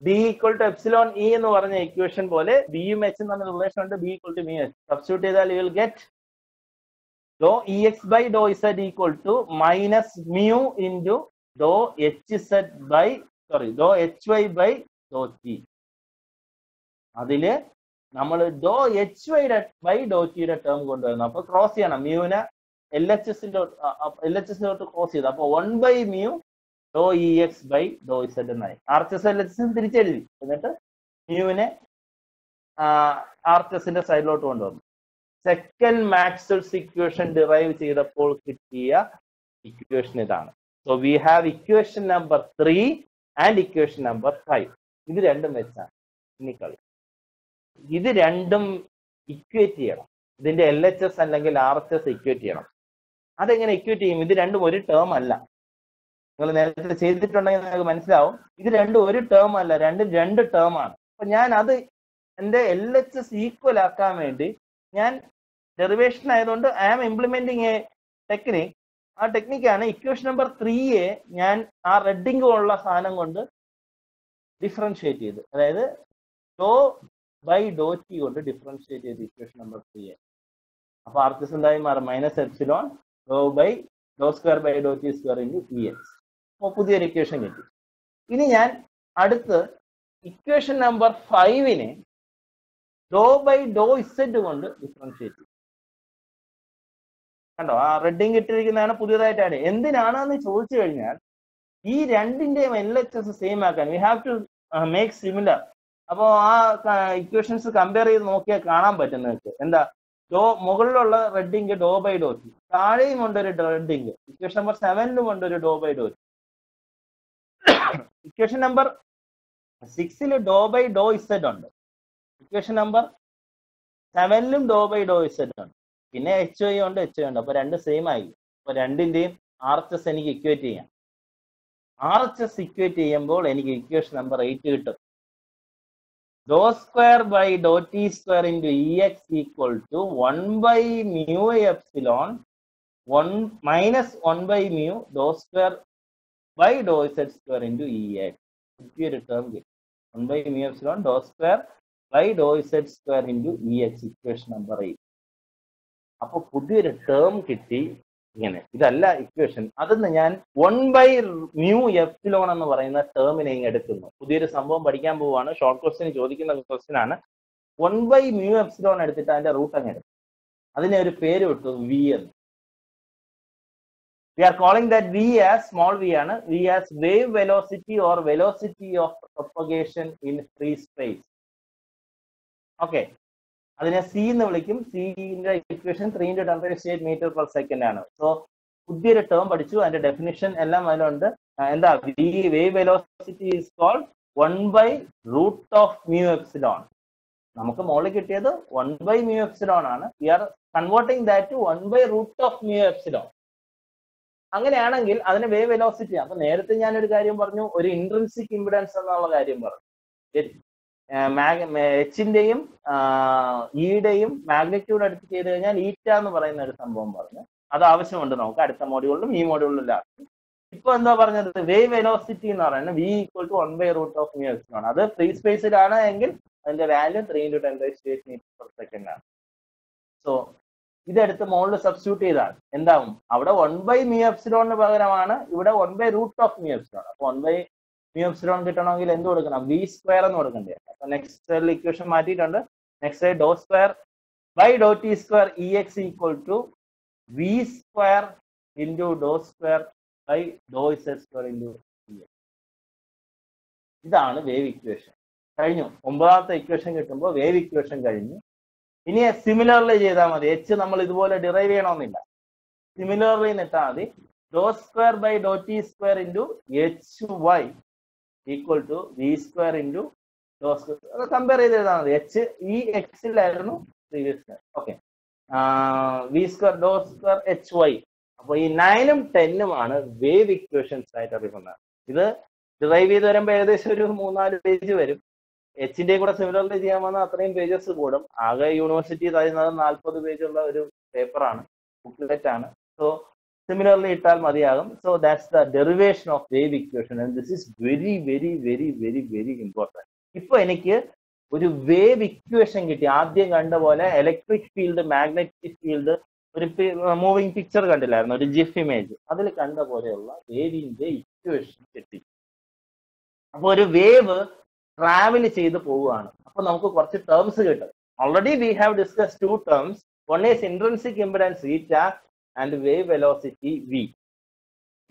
[SPEAKER 2] B equal to epsilon E എന്ന് പറഞ്ഞ ഇക്വേഷൻ പോലെ ബിയും എച്ചും തമ്മിൽ റിലേഷൻ ഉണ്ട്, B equal to mu H. Substitute ചെയ്താൽ you will get dou E X by dou Z equal to minus mu into dou H Z by dou H Y by dou T. അതില് നമ്മൾ ഡോ എച്ച് വൈയുടെ ബൈ ഡോ ടിയുടെ ടേം കൊണ്ടുവരുന്നു. അപ്പൊ ക്രോസ് ചെയ്യണം, മ്യൂവിനെ എൽ എച്ച് എസിലോട്ട് ക്രോസ് ചെയ്തു. അപ്പൊ 1 by mu dou E X by dou Z എന്നായി. R H S L H S തിരിച്ചെഴുതി, എന്നിട്ട് മ്യൂവിനെ ആർ എച്ച് എസിന്റെ സൈഡിലോട്ട് കൊണ്ടുവന്നു. സെക്കൻഡ് മാക്സ്വെൽസ് ഇക്വേഷൻ ഡിറൈവ് ചെയ്തപ്പോൾ കിട്ടിയ ഇക്വേഷൻ ഇതാണ്. So we have equation number 3 and equation number 5. ഇത് രണ്ടും വെച്ചാണ് ഇനി കളി. ഇത് രണ്ടും ഇക്വേറ്റ് ചെയ്യണം. ഇതിന്റെ എൽ എച്ച് എസ് അല്ലെങ്കിൽ ആർ എച്ച് എസ് ഇക്വേറ്റ് ചെയ്യണം. അതെങ്ങനെ ഇക്വേറ്റ് ചെയ്യും? ഇത് രണ്ടും ഒരു ടേം അല്ല. നിങ്ങൾ നേരത്തെ ചെയ്തിട്ടുണ്ടെങ്കിൽ നിങ്ങൾക്ക് മനസ്സിലാവും, ഇത് രണ്ടും ഒരു ടേം അല്ല, രണ്ടും രണ്ട് ടേം ആണ്. അപ്പൊ ഞാൻ അത് എന്റെ എൽ എച്ച് എസ് ഈക്വൽ ആക്കാൻ വേണ്ടി ഞാൻ ഡെറിവേഷൻ ആയതുകൊണ്ട് I am implementing a technique. ആ ടെക്നിക്കാണ് ഇക്വേഷൻ നമ്പർ 3 ഞാൻ ആ റെഡിങ് ഉള്ള സാധനം കൊണ്ട് ഡിഫറൻഷിയേറ്റ് ചെയ്ത്, അതായത് ഡോ ബൈ ഡോ ടി കൊണ്ട് ഡിഫറൻഷിയേറ്റ് ചെയ്ത് ഇക്വേഷൻ നമ്പർ 3. അപ്പൊ ആർ എച്ച് എസ് എന്തായി മാറും? Minus epsilon dou by dou square by dou T square into E X. അപ്പോൾ പുതിയൊരു ഇക്വേഷൻ കിട്ടി. ഇനി ഞാൻ അടുത്ത് equation number 5 dou by dou Z കൊണ്ട് ഡിഫറൻഷിയേറ്റ് ചെയ്യും. കണ്ടോ, ആ റെഡിങ് ഇട്ടിരിക്കുന്നതാണ് പുതിയതായിട്ടാണ്. എന്തിനാണെന്ന് ചോദിച്ചു കഴിഞ്ഞാൽ ഈ രണ്ടിന്റെയും എൽ എച്ച് എസ് സെയിം ആക്കാൻ we have to make similar. അപ്പോൾ ആ ഇക്വേഷൻസ് കമ്പയർ ചെയ്ത് നോക്കിയാൽ കാണാൻ പറ്റും നിങ്ങൾക്ക്. എന്താ, ഡോ മുകളിലുള്ള റെഡിങ് ഡോ ബൈ ഡോ ടി, താഴെയും കൊണ്ടൊരു റെഡിങ്. ഇക്വേഷൻ നമ്പർ 7 കൊണ്ടൊരു dou by dou T. Equation number 6 dou by dou Z ഉണ്ട്. Equation number 7 dou by dou Z ഉണ്ട്. പിന്നെ എച്ച് ഐ ഉണ്ട്, എച്ച് ഐ ഉണ്ട്. അപ്പൊ രണ്ട് സെയിം ആയി. അപ്പൊ രണ്ടിന്റെയും ആർ എച്ച് എസ് എനിക്ക് ഇക്വേറ്റ് ചെയ്യാം. RHS equate ചെയ്യുമ്പോൾ എനിക്ക് ഇക്വേഷൻ നമ്പർ 8 കിട്ടും. Dou square by dou t square into Ex equal to 1 by mu epsilon 1 minus 1 by mu dou square by dou z square into Ex. പുതിയൊരു ടേം കിട്ടും. 1 by mu epsilon dou square by dou z square into Ex, equation number 8. അപ്പൊ പുതിയൊരു ടേം കിട്ടി. ഇങ്ങനെ ഇതല്ല ഇക്വേഷൻ. അതിന്ന് ഞാൻ 1 by mu epsilon എന്ന് പറയുന്ന ടേമിനെ ഇങ്ങ് എടുക്കുന്നു. പുതിയൊരു സംഭവം പഠിക്കാൻ പോവുകയാണ്. ഷോർട്ട് ക്വസ്റ്റ്യൻ ചോദിക്കുന്ന ക്വസ്റ്റ്യൻ ആണ്. 1 by mu epsilon എടുത്തിട്ട് അതിന്റെ റൂട്ട് അങ്ങ് എടുക്കും. അതിനെ ഒരു പേര് വിട്ടു v എന്ന്. We are calling that v as small v ആണ്. v as wave velocity or velocity of propagation in free space. Okay. അതിനെ സി എന്ന് വിളിക്കും. സിന്റെ ഇക്വേഷൻ 3 × 10⁸ മീറ്റർ പെർ സെക്കൻഡ് ആണ്. സോ പുതിയൊരു ടേം പഠിച്ചു. അതിന്റെ ഡെഫിനിഷൻ എല്ലാം അതിലുണ്ട്. എന്താ wave velocity is called 1 by root of mu epsilon. നമുക്ക് മുകളിൽ കിട്ടിയത് 1 by mu epsilon ആണ്. We are converting that to 1 by root of mu epsilon. അങ്ങനെയാണെങ്കിൽ അതിന് വേവ് വെലോസിറ്റി. അപ്പൊ നേരത്തെ ഞാനൊരു കാര്യം പറഞ്ഞു, ഒരു ഇൻട്രിൻസിക് ഇമ്പിഡൻസ് എന്നുള്ള കാര്യം പറഞ്ഞു. എച്ചിന്റെയും ഇയുടെയും മാഗ്നിറ്റ്യൂഡ് അടുത്ത് ചെയ്ത് കഴിഞ്ഞാൽ ഈറ്റ എന്ന് പറയുന്ന ഒരു സംഭവം പറഞ്ഞു. അത് ആവശ്യമുണ്ട് നമുക്ക് അടുത്ത മോഡ്യൂളിലും ഈ മോഡ്യൂളിലും ലാസ്റ്റ്. ഇപ്പൊ എന്താ പറഞ്ഞത്? വേവ് വെലോസിറ്റി എന്ന് പറയുന്നത് v = 1 by root of mu epsilon. അത് ഫ്രീ സ്പേസിലാണ് എങ്കിൽ അതിന്റെ വാല്യൂ 3 × 10⁸ മീറ്റർ പെർ സെക്കൻഡ് ആണ്. സോ ഇതെടുത്ത് മോളിൽ സബ്സ്റ്റിറ്റ്യൂട്ട് ചെയ്താൽ എന്താവും? അവിടെ 1 by mu epsilon പകരമാണ് ഇവിടെ 1 by root of mu epsilon. അപ്പൊ 1 by mu epsilon കിട്ടണമെങ്കിൽ എന്ത് കൊടുക്കണം? v സ്ക്വയർ എന്ന് കൊടുക്കണ്ടേ? അപ്പൊ നെക്സ്റ്റ് സൈഡിൽ ഇക്വേഷൻ മാറ്റിയിട്ടുണ്ട്. Next side dou square by dou t square Ex equal to v square into dou square by dou z square into Ex. ഇതാണ് വേവ് ഇക്വേഷൻ. കഴിഞ്ഞു. 9ാമത്തെ ഇക്വേഷൻ കിട്ടുമ്പോൾ വേവ് ഇക്വേഷൻ കഴിഞ്ഞു. ഇനി സിമിലർലി ചെയ്താൽ മതി. എച്ച് നമ്മൾ ഇതുപോലെ ഡിറൈവ് ചെയ്യണമെന്നില്ല. സിമിലർലി ഇട്ടാൽ മതി. dou square by dou t square into hy equal to v square into dou square. അത് കമ്പയർ ചെയ്ത് എഴുതാൽ മതി. എച്ച് ഈ എക്സിലായിരുന്നു previous. Okay. v square dou square hy. അപ്പൊ ഈ 9 ഉം 10 ഉം ആണ് വേവ് ഇക്വേഷൻസ് ആയിട്ട് അറിയുന്നത്. ഇത് ഡിറൈവ് ചെയ്ത് വരുമ്പോൾ ഏകദേശം ഒരു 3-4 പേജ് വരും. എച്ചിന്റെ കൂടെ സിമിലർലി ചെയ്യാൻ വന്നാൽ അത്രയും പേജസ് കൂടും. ആകെ യൂണിവേഴ്സിറ്റി തരുന്നത് 40 പേജുള്ള ഒരു പേപ്പറാണ്, ബുക്ക്ലെറ്റ് ആണ്. സോ സിമിലർലി ഇട്ടാൽ മതിയാകും. So that's the derivation of wave equation and this is very very very very very important. ഇപ്പൊ എനിക്ക് ഒരു വേവ് ഇക്വേഷൻ കിട്ടി. ആദ്യം കണ്ട പോലെ ഇലക്ട്രിക് ഫീൽഡ്, മാഗ്നറ്റിക് ഫീൽഡ്, ഒരു മൂവിങ് പിക്ചർ കണ്ടില്ലായിരുന്നു, ഒരു ജിഫ് ഇമേജ്, അതിൽ കണ്ട പോലെയുള്ള വേവിന്റെ ഇക്വേഷൻ കിട്ടി. അപ്പൊ ഒരു വേവ് ട്രാവൽ ചെയ്ത് പോവുകയാണ്. അപ്പൊ നമുക്ക് കുറച്ച് ടേംസ് കിട്ടും. Already we have discuss 2 terms. One is intrinsic impedance eta and wave velocity v.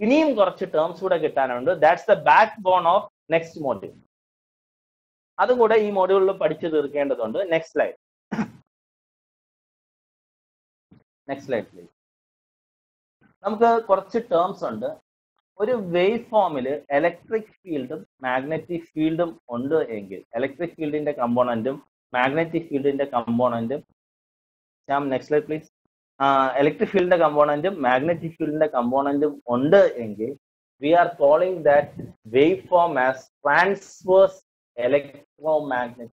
[SPEAKER 2] ഇനിയും കുറച്ച് ടേംസ് കൂടെ കിട്ടാനുണ്ട്. That's the backbone of next module. അതും കൂടെ ഈ മോഡ്യൂളിൽ പഠിച്ചു തീർക്കേണ്ടതുണ്ട്. Next slide. Next slide please. നമുക്ക് കുറച്ച് ടേംസ് ഉണ്ട്. ഒരു വേവ് ഫോമിൽ ഇലക്ട്രിക് ഫീൽഡും മാഗ്നറ്റിക് ഫീൽഡും ഉണ്ട് എങ്കിൽ ഇലക്ട്രിക് ഫീൽഡിന്റെ കമ്പോണന്റും മാഗ്നറ്റിക് ഫീൽഡിന്റെ കമ്പോണന്റും, നെക്സ്റ്റ് സ്ലൈഡ് പ്ലീസ്. ഇലക്ട്രിക് ഫീൽഡിന്റെ കമ്പോണന്റും മാഗ്നറ്റിക് ഫീൽഡിന്റെ കമ്പോണന്റും ഉണ്ട് എങ്കിൽ we are calling that wave form as transverse electromagnetic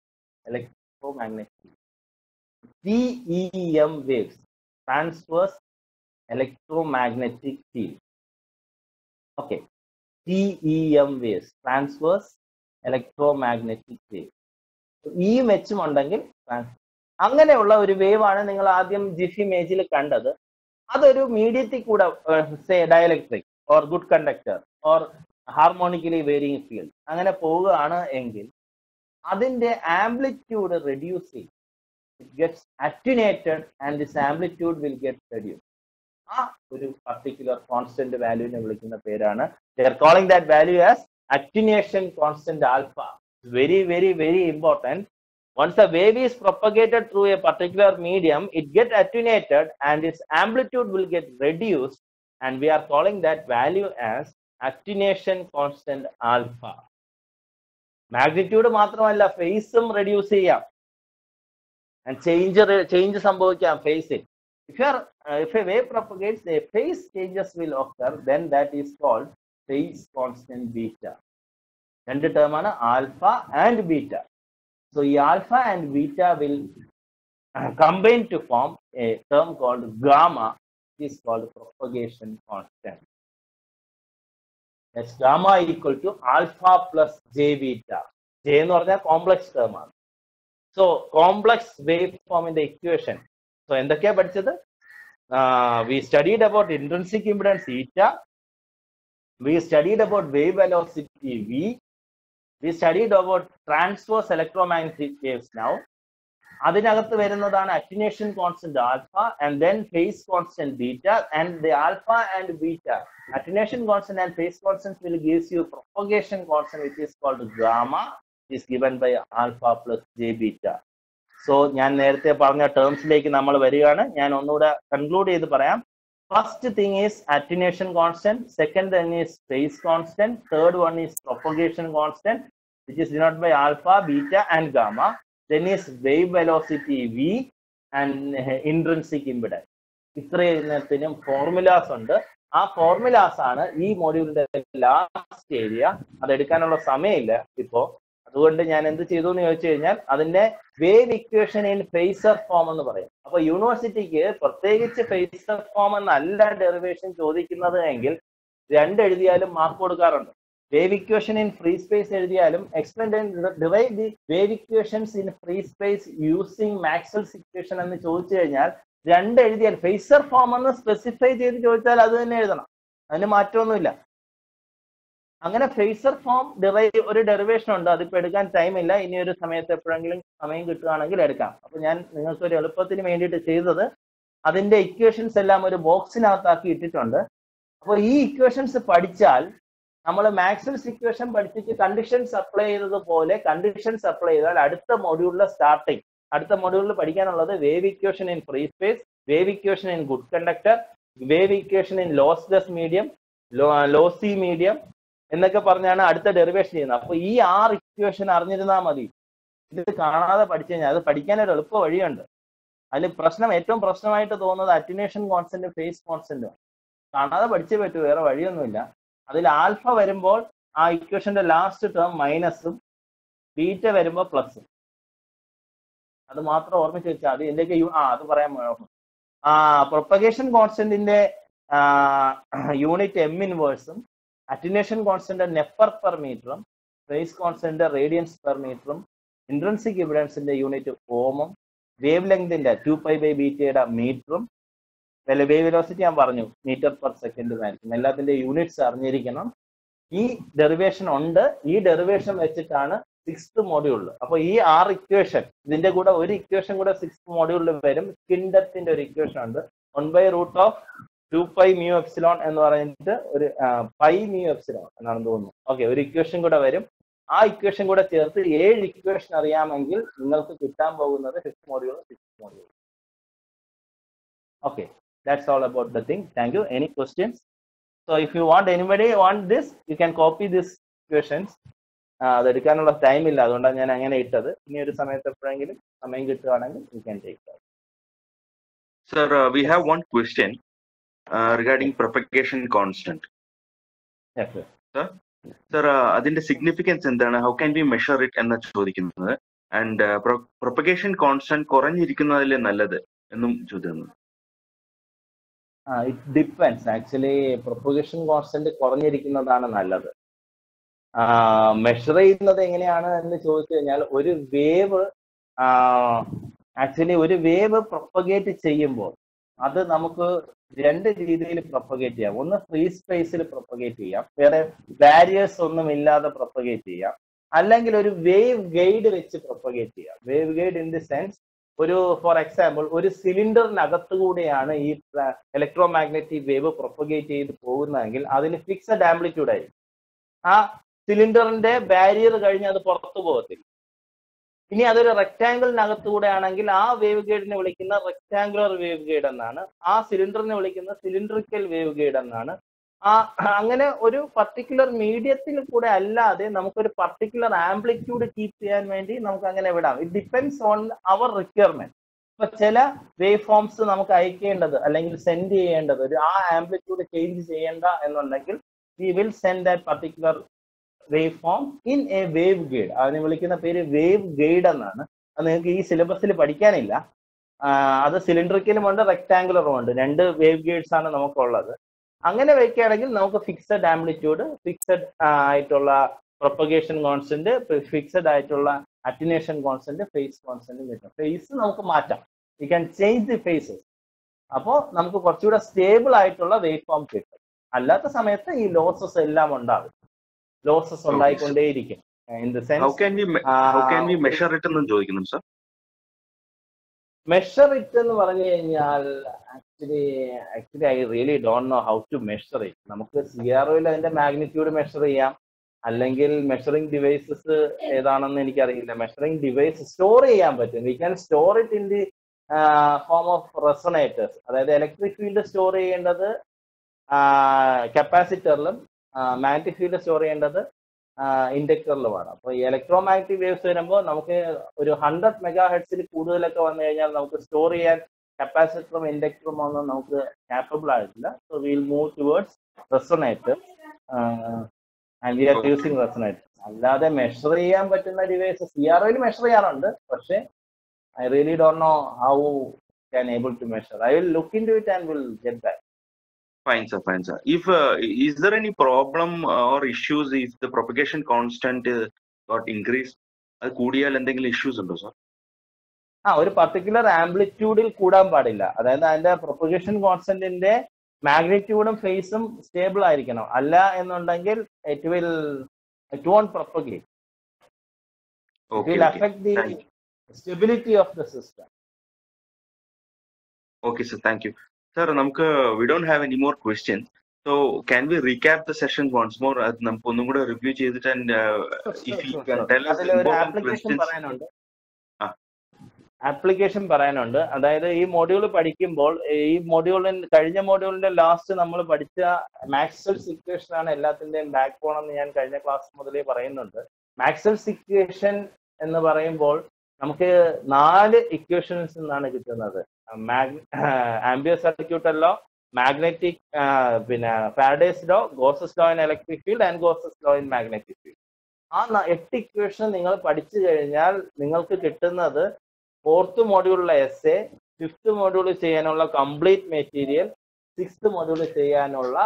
[SPEAKER 2] TEM waves, transverse electromagnetic field. Okay, TEM waves, transverse electromagnetic wave. ഈ മെച്ചും ഉണ്ടെങ്കിൽ അങ്ങനെയുള്ള ഒരു വേവ് ആണ് നിങ്ങൾ ആദ്യം ജിഫ് ഇമേജിൽ കണ്ടത്. അതൊരു മീഡിയത്തിൽ കൂടെ dielectric or good conductor or harmonically varying field അങ്ങനെ പോവുകയാണ് എങ്കിൽ അതിന്റെ ആംപ്ലിറ്റ്യൂഡ് റെഡ്യൂസ് ചെയ്യും. It gets attenuated and this amplitude will get reduce. ആ ഒരു പർട്ടിക്കുലർ കോൺസ്റ്റന്റ് വാല്യൂവിനെ വിളിക്കുന്ന പേരാണ്, they are calling that value as attenuation constant alpha. Very very very important. Once a wave is propagated through a particular medium, it gets attenuated and its amplitude will get reduced, and we are calling that value as attenuation constant alpha. Magnitude മാത്രമല്ല, ഫേസും റെഡ്യൂസ് ചെയ്യാം and change സംഭവിക്കാം ഫേസിൽ. If a wave propagates, the phase changes will occur, then that is called phase constant beta. രണ്ട് term ആണ് alpha and beta. So alpha and beta will combine to form a term called gamma. It is called propagation constant. That's gamma equal to alpha plus j beta. J എന്ന് പറഞ്ഞാൽ കോംപ്ലക്സ് ടേം ആണ്. സോ കോംപ്ലക്സ് വേവ് ഫോമിന്റെ ഇക്വേഷൻ. സോ എന്തൊക്കെയാ പഠിച്ചത്? We studied about intrinsic impedance eta. We studied about wave velocity v. We studied about transverse electromagnetic waves now. അതിനകത്ത് വരുന്നതാണ് attenuation constant alpha and then phase constant beta, and the alpha and beta attenuation constant and phase constant will gives you propagation constant, which is called gamma, is given by alpha plus j beta. So ഞാൻ നേരത്തെ പറഞ്ഞ ടേംസിലേക്ക് നമ്മൾ വരികയാണ്. ഞാൻ ഒന്നുകൂടെ കൺക്ലൂഡ് ചെയ്ത് പറയാം. First thing is attenuation constant, second thing is phase constant, third one is propagation constant, which is denoted by alpha, beta and gamma. Then is wave velocity v and intrinsic impedance. ഇത്രയും ഫോർമുലാസ് ഉണ്ട്. ആ ഫോർമുലാസ് ആണ് ഈ മോഡ്യൂളിന്റെ ലാസ്റ്റ് ഏരിയ. അത് എടുക്കാനുള്ള സമയമില്ല ഇപ്പോ. അതുകൊണ്ട് ഞാൻ എന്ത് ചെയ്തു എന്ന് ചോദിച്ചു കഴിഞ്ഞാൽ അതിന്റെ wave equation in phasor form എന്ന് പറയും. അപ്പൊ യൂണിവേഴ്സിറ്റിക്ക് പ്രത്യേകിച്ച് ഫേസർ ഫോം എന്നല്ല ഡെറിവേഷൻ ചോദിക്കുന്നത് എങ്കിൽ രണ്ട് എഴുതിയാലും മാർക്ക് കൊടുക്കാറുണ്ട്. Wave equation in free space എഴുതിയാലും explain and derive the wave equations in free space using Maxwell's equation എന്ന് ചോദിച്ചു കഴിഞ്ഞാൽ രണ്ട് എഴുതിയാൽ ഫേസർ ഫോം എന്ന് സ്പെസിഫൈ ചെയ്ത് ചോദിച്ചാൽ അത് തന്നെ എഴുതണം. അതിന് മാറ്റമൊന്നുമില്ല. അങ്ങനെ ഫേസർ ഫോം ഒരു ഡെറിവേഷൻ ഉണ്ട്. അതിപ്പോ എടുക്കാൻ ടൈം ഇല്ല. ഇനി ഒരു സമയത്ത് എപ്പോഴെങ്കിലും സമയം കിട്ടുകയാണെങ്കിൽ എടുക്കാം. അപ്പൊ ഞാൻ നിങ്ങൾക്ക് ഒരു എളുപ്പത്തിന് വേണ്ടിയിട്ട് ചെയ്തത് അതിന്റെ ഇക്വേഷൻസ് എല്ലാം ഒരു ബോക്സിനകത്താക്കി ഇട്ടിട്ടുണ്ട്. അപ്പോൾ ഈ ഇക്വേഷൻസ് പഠിച്ചാൽ നമ്മൾ മാക്സ്വെൽസ് ഇക്വേഷൻ പഠിച്ചിട്ട് കണ്ടീഷൻസ് അപ്ലൈ ചെയ്തതുപോലെ കണ്ടീഷൻസ് അപ്ലൈ ചെയ്താൽ അടുത്ത മൊഡ്യൂളിലെ സ്റ്റാർട്ടിങ് അടുത്ത മൊഡ്യൂളിൽ പഠിക്കാനുള്ളത് wave equation in free space, wave equation in good conductor, wave equation in lossless medium, lossy medium എന്നൊക്കെ പറഞ്ഞാണ് അടുത്ത ഡെറിവേഷൻ ചെയ്യുന്നത്. അപ്പൊ ഈ 6 ഇക്വേഷൻ അറിഞ്ഞിരുന്നാൽ മതി. ഇത് കാണാതെ പഠിച്ചു കഴിഞ്ഞാൽ അത് പഠിക്കാൻ ഒരു എളുപ്പ വഴിയുണ്ട്. അതിൽ ഏറ്റവും പ്രശ്നമായിട്ട് തോന്നുന്നത് അറ്റന്വേഷൻ കോൺസ്റ്റന്റ്, ഫേസ് കോൺസ്റ്റന്റും. കാണാതെ പഠിച്ചേ പറ്റൂ, വേറെ വഴിയൊന്നുമില്ല. അതിൽ ആൽഫ വരുമ്പോൾ ആ ഇക്വേഷന്റെ ലാസ്റ്റ് ടേം മൈനസും ബീറ്റ വരുമ്പോൾ പ്ലസും. അത് മാത്രം ഓർമ്മിച്ച് വെച്ചാൽ മതി. ഇതിലേക്ക് അത് പറയാൻ വേണം. പ്രൊപ്പഗേഷൻ കോൺസ്റ്റന്റിന്റെ യൂണിറ്റ് എം ഇൻവേഴ്സും അറ്റന്വേഷൻ കോൺസ്റ്റന്റ് നെപ്പർ പെർ മീറ്ററും ഫേസ് കോൺസ്റ്റന്റ് റേഡിയൻസ് പെർ മീറ്ററും ഇൻട്രിൻസിക് ഇംപെഡൻസിന്റെ യൂണിറ്റ് ഓമും വേവ് ലെങ്തിന്റെ 2π/ബീറ്റയുടെ മീറ്ററും വേവ് വെലോസിറ്റി ഞാൻ പറഞ്ഞു മീറ്റർ പെർ സെക്കൻഡ് ആയിരിക്കും. എല്ലാത്തിന്റെ യൂണിറ്റ്സ് അറിഞ്ഞിരിക്കണം. ഈ ഡെറിവേഷൻ ഉണ്ട്. ഈ ഡെറിവേഷൻ വെച്ചിട്ടാണ് 6th മോഡ്യൂളിൽ. അപ്പൊ ഈ 6 ഇക്വേഷൻ ഇതിന്റെ കൂടെ ഒരു ഇക്വേഷൻ കൂടെ 6th മോഡ്യൂളിൽ വരും. സ്കിൻ ഡെപ്തിന്റെ ഒരു ഇക്വേഷൻ ഉണ്ട്. 1/√2πμε എന്ന് പറഞ്ഞിട്ട് ഒരു πμε എന്നാണെന്ന് തോന്നുന്നു. ഓക്കെ, ഒരു ഇക്വേഷൻ കൂടെ വരും. ആ ഇക്വേഷൻ കൂടെ ചേർത്ത് 7 ഇക്വേഷൻ അറിയാമെങ്കിൽ നിങ്ങൾക്ക് കിട്ടാൻ പോകുന്നത് 5th module 6th module. Okay, that's all about the thing. Thank you. Any questions? So if you want, anybody want this, you can copy these questions. അത് എടുക്കാനുള്ള ടൈം ഇല്ല, അതുകൊണ്ടാണ് ഞാൻ അങ്ങനെ ഇട്ടത്. ഇനി ഒരു സമയത്ത് എപ്പോഴെങ്കിലും സമയം കിട്ടുകയാണെങ്കിൽ you can take that.
[SPEAKER 1] Sir, we have one question regarding propagation constant.
[SPEAKER 2] Yes, sir.
[SPEAKER 1] Sir, അതിന്റെ സിഗ്നിഫിക്കൻസ് എന്താണ്? How can we measure it എന്ന് ചോദിക്കുന്നത്. ആൻഡ് പ്രൊപ്പഗേഷൻ കോൺസ്റ്റന്റ് കുറഞ്ഞിരിക്കുന്നതല്ലേ നല്ലത് എന്നും ചോദിക്കുന്നു.
[SPEAKER 2] It depends. Actually propagation constant കുറഞ്ഞിരിക്കുന്നതാണ് നല്ലത്. മെഷർ ചെയ്യുന്നത് എങ്ങനെയാണ് എന്ന് ചോദിച്ചു കഴിഞ്ഞാൽ ഒരു വേവ് പ്രൊപ്പഗേറ്റ് ചെയ്യുമ്പോൾ അത് നമുക്ക് 2 രീതിയിൽ പ്രൊപ്പഗേറ്റ് ചെയ്യാം. ഒന്ന് ഫ്രീ സ്പേസിൽ പ്രൊപ്പഗേറ്റ് ചെയ്യാം, വേറെ ബാരിയേഴ്സ് ഒന്നും ഇല്ലാതെ പ്രൊപ്പഗേറ്റ് ചെയ്യാം. അല്ലെങ്കിൽ ഒരു വേവ് ഗൈഡ് വെച്ച് പ്രൊപ്പഗേറ്റ് ചെയ്യാം. Wave guide in the sense for example ഒരു സിലിണ്ടറിനകത്തുകൂടെയാണ് ഈ ഇലക്ട്രോ മാഗ്നറ്റിക് വേവ് പ്രൊപ്പഗേറ്റ് ചെയ്ത് പോകുന്നതെങ്കിൽ അതിന് ഫിക്സഡ് ആംപ്ലിറ്റ്യൂഡ് ആയിരിക്കും. ആ സിലിണ്ടറിന്റെ ബാരിയർ കഴിഞ്ഞ് അത് പുറത്തു പോകത്തില്ല. ഇനി അതൊരു റെക്ടാങ്കിളിനകത്തുകൂടെ ആണെങ്കിൽ ആ വേവ് ഗൈഡിനെ വിളിക്കുന്ന റെക്ടാങ്കുലർ വേവ് ഗൈഡ് എന്നാണ്. ആ സിലിണ്ടറിനെ വിളിക്കുന്ന സിലിണ്ടറിക്കൽ വേവ് ഗൈഡ് എന്നാണ്. അങ്ങനെ ഒരു പർട്ടിക്കുലർ മീഡിയത്തിൽ കൂടെ അല്ലാതെ നമുക്കൊരു പർട്ടിക്കുലർ ആംപ്ലിറ്റ്യൂഡ് കീപ്പ് ചെയ്യാൻ വേണ്ടി നമുക്ക് അങ്ങനെ വിടാം. It depends on our requirement. ഇപ്പൊ ചില വേവ് ഫോംസ് നമുക്ക് അയക്കേണ്ടത് അല്ലെങ്കിൽ സെൻഡ് ചെയ്യേണ്ടത് ആ ആംപ്ലിറ്റ്യൂഡ് ചേഞ്ച് ചെയ്യേണ്ട എന്നുണ്ടെങ്കിൽ we will send that particular waveform in a waveguide. അതിനെ വിളിക്കുന്ന പേര് വേവ് ഗൈഡ് എന്നാണ്. അത് നിങ്ങൾക്ക് ഈ സിലബസിൽ പഠിക്കാനില്ല. അത് സിലിണ്ടറിക്കലും ഉണ്ട്, റെക്ടാങ്കുലറും ഉണ്ട്. 2 വേവ് ഗൈഡ്സ് ആണ് നമുക്കുള്ളത്. അങ്ങനെ വെക്കുകയാണെങ്കിൽ നമുക്ക് ഫിക്സഡ് ആംപ്ലിറ്റ്യൂഡ്, ഫിക്സഡ് ആയിട്ടുള്ള പ്രൊപ്പഗേഷൻ കോൺസ്റ്റന്റ്, ഫിക്സഡ് ആയിട്ടുള്ള അറ്റിനേഷൻ കോൺസ്റ്റന്റ്, ഫേസ് കോൺസ്റ്റന്റ് കിട്ടും. ഫേസ് നമുക്ക് മാറ്റാം, we can change the phases. അപ്പോൾ നമുക്ക് കുറച്ചുകൂടെ സ്റ്റേബിൾ ആയിട്ടുള്ള വേവ് ഫോം കിട്ടും. അല്ലാത്ത സമയത്ത് ഈ ലോസസ് എല്ലാം ഉണ്ടാകും, ലോസസ് ഉണ്ടായിക്കൊണ്ടേയിരിക്കും. In the sense
[SPEAKER 1] measure it എന്ന് ചോദിക്കുന്നു സർ.
[SPEAKER 2] മെഷർ ഇറ്റ് എന്ന് പറഞ്ഞു കഴിഞ്ഞാൽ actually I really don't know how to measure it. നമുക്ക് CROയിൽ അതിന്റെ മാഗ്നിറ്റ്യൂഡ് മെഷർ ചെയ്യാം, അല്ലെങ്കിൽ മെഷറിംഗ് ഡിവൈസസ് ഏതാണെന്ന് എനിക്കറിയില്ല. മെഷറിംഗ് ഡിവൈസ് സ്റ്റോർ ചെയ്യാൻ പറ്റും. We can store it in the form of resonators. അതായത് ഇലക്ട്രിക് ഫീൽഡ് സ്റ്റോർ ചെയ്യേണ്ടത് കപ്പാസിറ്ററിലും മാഗ്നറ്റിക് ഫീൽഡ് സ്റ്റോർ ചെയ്യേണ്ടത് ഇൻഡക്ടറിലുമാണ്. അപ്പോൾ ഈ ഇലക്ട്രോ മാഗ്നറ്റിക് വേവ്സ് വരുമ്പോൾ നമുക്ക് ഒരു 100 മെഗാഹെർട്സിൽ കൂടുതലൊക്കെ വന്നു കഴിഞ്ഞാൽ നമുക്ക് സ്റ്റോർ ചെയ്യാൻ കപ്പാസിറ്ററും ഇൻഡക്ടറും ഒന്നും നമുക്ക് കാപ്പബിൾ ആയിട്ടില്ല. So will move towards resonator and we are using resonator. അല്ലാതെ മെഷർ ചെയ്യാൻ പറ്റുന്ന ഡിവൈസ് CROയിൽ മെഷർ ചെയ്യാറുണ്ട്, പക്ഷേ I really don't know how can able to measure. I will look into it and will get back.
[SPEAKER 1] Fine sir, fine sir. If is there any problem or issues if the propagation constant got increased? അത് കൂടിയാൽ എന്തെങ്കിലും ഇഷ്യൂസ് ഉണ്ടോ സർ?
[SPEAKER 2] ഒരു പർട്ടിക്കുലർ ആംപ്ലിറ്റ്യൂഡിൽ കൂടാൻ പാടില്ല. അതായത് അതിന്റെ പ്രൊപ്പഗേഷൻ കോൺസ്റ്റന്റിന്റെ മാഗ്നിറ്റ്യൂഡും ഫേസും സ്റ്റേബിൾ ആയിരിക്കണം. അല്ല എന്നുണ്ടെങ്കിൽ it won't propagate. It will affect the stability of the system.
[SPEAKER 1] Okay sir, thank you sir. നമുക്ക് we don't have any more questions, so can we recap the session once more? അത് നമുക്ക് ഒന്നും കൂടെ റിവ്യൂ ചെയ്തിട്ട് and if you can tell us important questions.
[SPEAKER 2] Application പറയാനുണ്ട്. അതായത് ഈ മോഡ്യൂൾ പഠിക്കുമ്പോൾ, ഈ കഴിഞ്ഞ മോഡ്യൂളിന്റെ ലാസ്റ്റ് നമ്മൾ പഠിച്ച മാക്സ്വെൽസ് ഇക്വേഷൻ ആണ് എല്ലാത്തിന്റെയും ബാക്ക് ബോൺ എന്ന് ഞാൻ കഴിഞ്ഞ ക്ലാസ് മുതലേ പറയുന്നുണ്ട്. മാക്സ്വെൽസ് ഇക്വേഷൻ എന്ന് പറയുമ്പോൾ നമുക്ക് 4 ഇക്വേഷൻസ് നിന്നാണ് കിട്ടുന്നത്. ആംബിയർ സർക്യൂട്ട് ലോ, മാഗ്നറ്റിക്, പിന്നെ Faraday's law, Gauss's law in electric field and Gauss's law in magnetic field. ആ 8 ഇക്വേഷൻ നിങ്ങൾ പഠിച്ചു കഴിഞ്ഞാൽ നിങ്ങൾക്ക് കിട്ടുന്നത് 4th മോഡ്യൂളിലെ essay, 5th മോഡ്യൂൾ ചെയ്യാനുള്ള കംപ്ലീറ്റ് മെറ്റീരിയൽ, 6th മോഡ്യൂൾ ചെയ്യാനുള്ള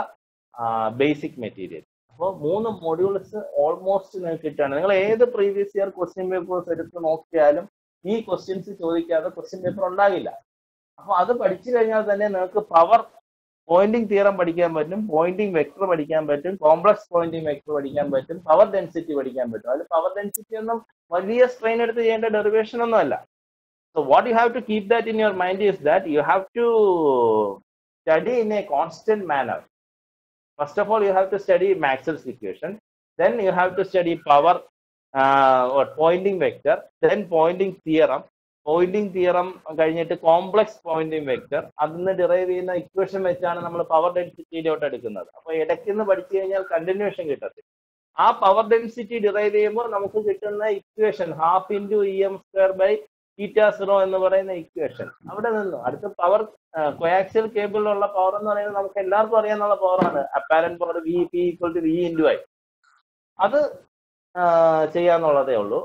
[SPEAKER 2] ബേസിക് മെറ്റീരിയൽ. അപ്പോൾ 3 മോഡ്യൂൾസ് ഓൾമോസ്റ്റ് നിങ്ങൾക്ക് കിട്ടുകയാണ്. നിങ്ങൾ ഏത് പ്രീവിയസ് ഇയർ ക്വസ്റ്റ്യൻ പേപ്പേഴ്സ് എടുത്ത് നോക്കിയാലും ഈ ക്വസ്റ്റ്യൻസ് ചോദിക്കാതെ ക്വസ്റ്റ്യൻ പേപ്പർ ഉണ്ടാകില്ല. അപ്പോൾ അത് പഠിച്ചു കഴിഞ്ഞാൽ തന്നെ നിങ്ങൾക്ക് പവർ പോയിന്റിംഗ് തിയറം പഠിക്കാൻ പറ്റും, പോയിന്റിംഗ് വെക്ടർ പഠിക്കാൻ പറ്റും, കോംപ്ലക്സ് പോയിന്റിംഗ് വെക്ടർ പഠിക്കാൻ പറ്റും, പവർ ഡെൻസിറ്റി പഠിക്കാൻ പറ്റും. അതിൽ പവർ ഡെൻസിറ്റി ഒന്നും വലിയ സ്ട്രെയിൻ എടുത്ത് ചെയ്യേണ്ട ഡെറിവേഷൻ ഒന്നും അല്ല. So what you have to keep that in your mind is that you have to study in a constant manner. First of all, you have to study Maxwell's equation. Then you have to study power or pointing vector. Then pointing theorem. Pointing theorem കഴിഞ്ഞിട്ട് കോംപ്ലക്സ് പോയിന്റിംഗ് വെക്ടർ. അതിന് ഡിറൈവ് ചെയ്യുന്ന ഇക്വേഷൻ വെച്ചാണ് നമ്മൾ പവർ ഡെൻസിറ്റിയിലോട്ട് എടുക്കുന്നത്. അപ്പോൾ ഇടയ്ക്കുന്ന് പഠിച്ചു കഴിഞ്ഞാൽ കണ്ടിന്യൂഷൻ കിട്ടത്തില്ല. ആ പവർ ഡെൻസിറ്റി ഡിറൈവ് ചെയ്യുമ്പോൾ നമുക്ക് കിട്ടുന്ന ഇക്വേഷൻ 1/2 × EM² θ0 എന്ന് പറയുന്ന ഇക്വേഷൻ. അവിടെ നിന്നു അടുത്ത പവർ, കൊയാക്സിയൽ കേബിളിലുള്ള പവർ എന്ന് പറയുന്നത് നമുക്ക് എല്ലാവർക്കും അറിയാവുന്ന പവറാണ്. Apparent power VP = V × I. അത് ചെയ്യാന്നുള്ളതേ ഉള്ളൂ.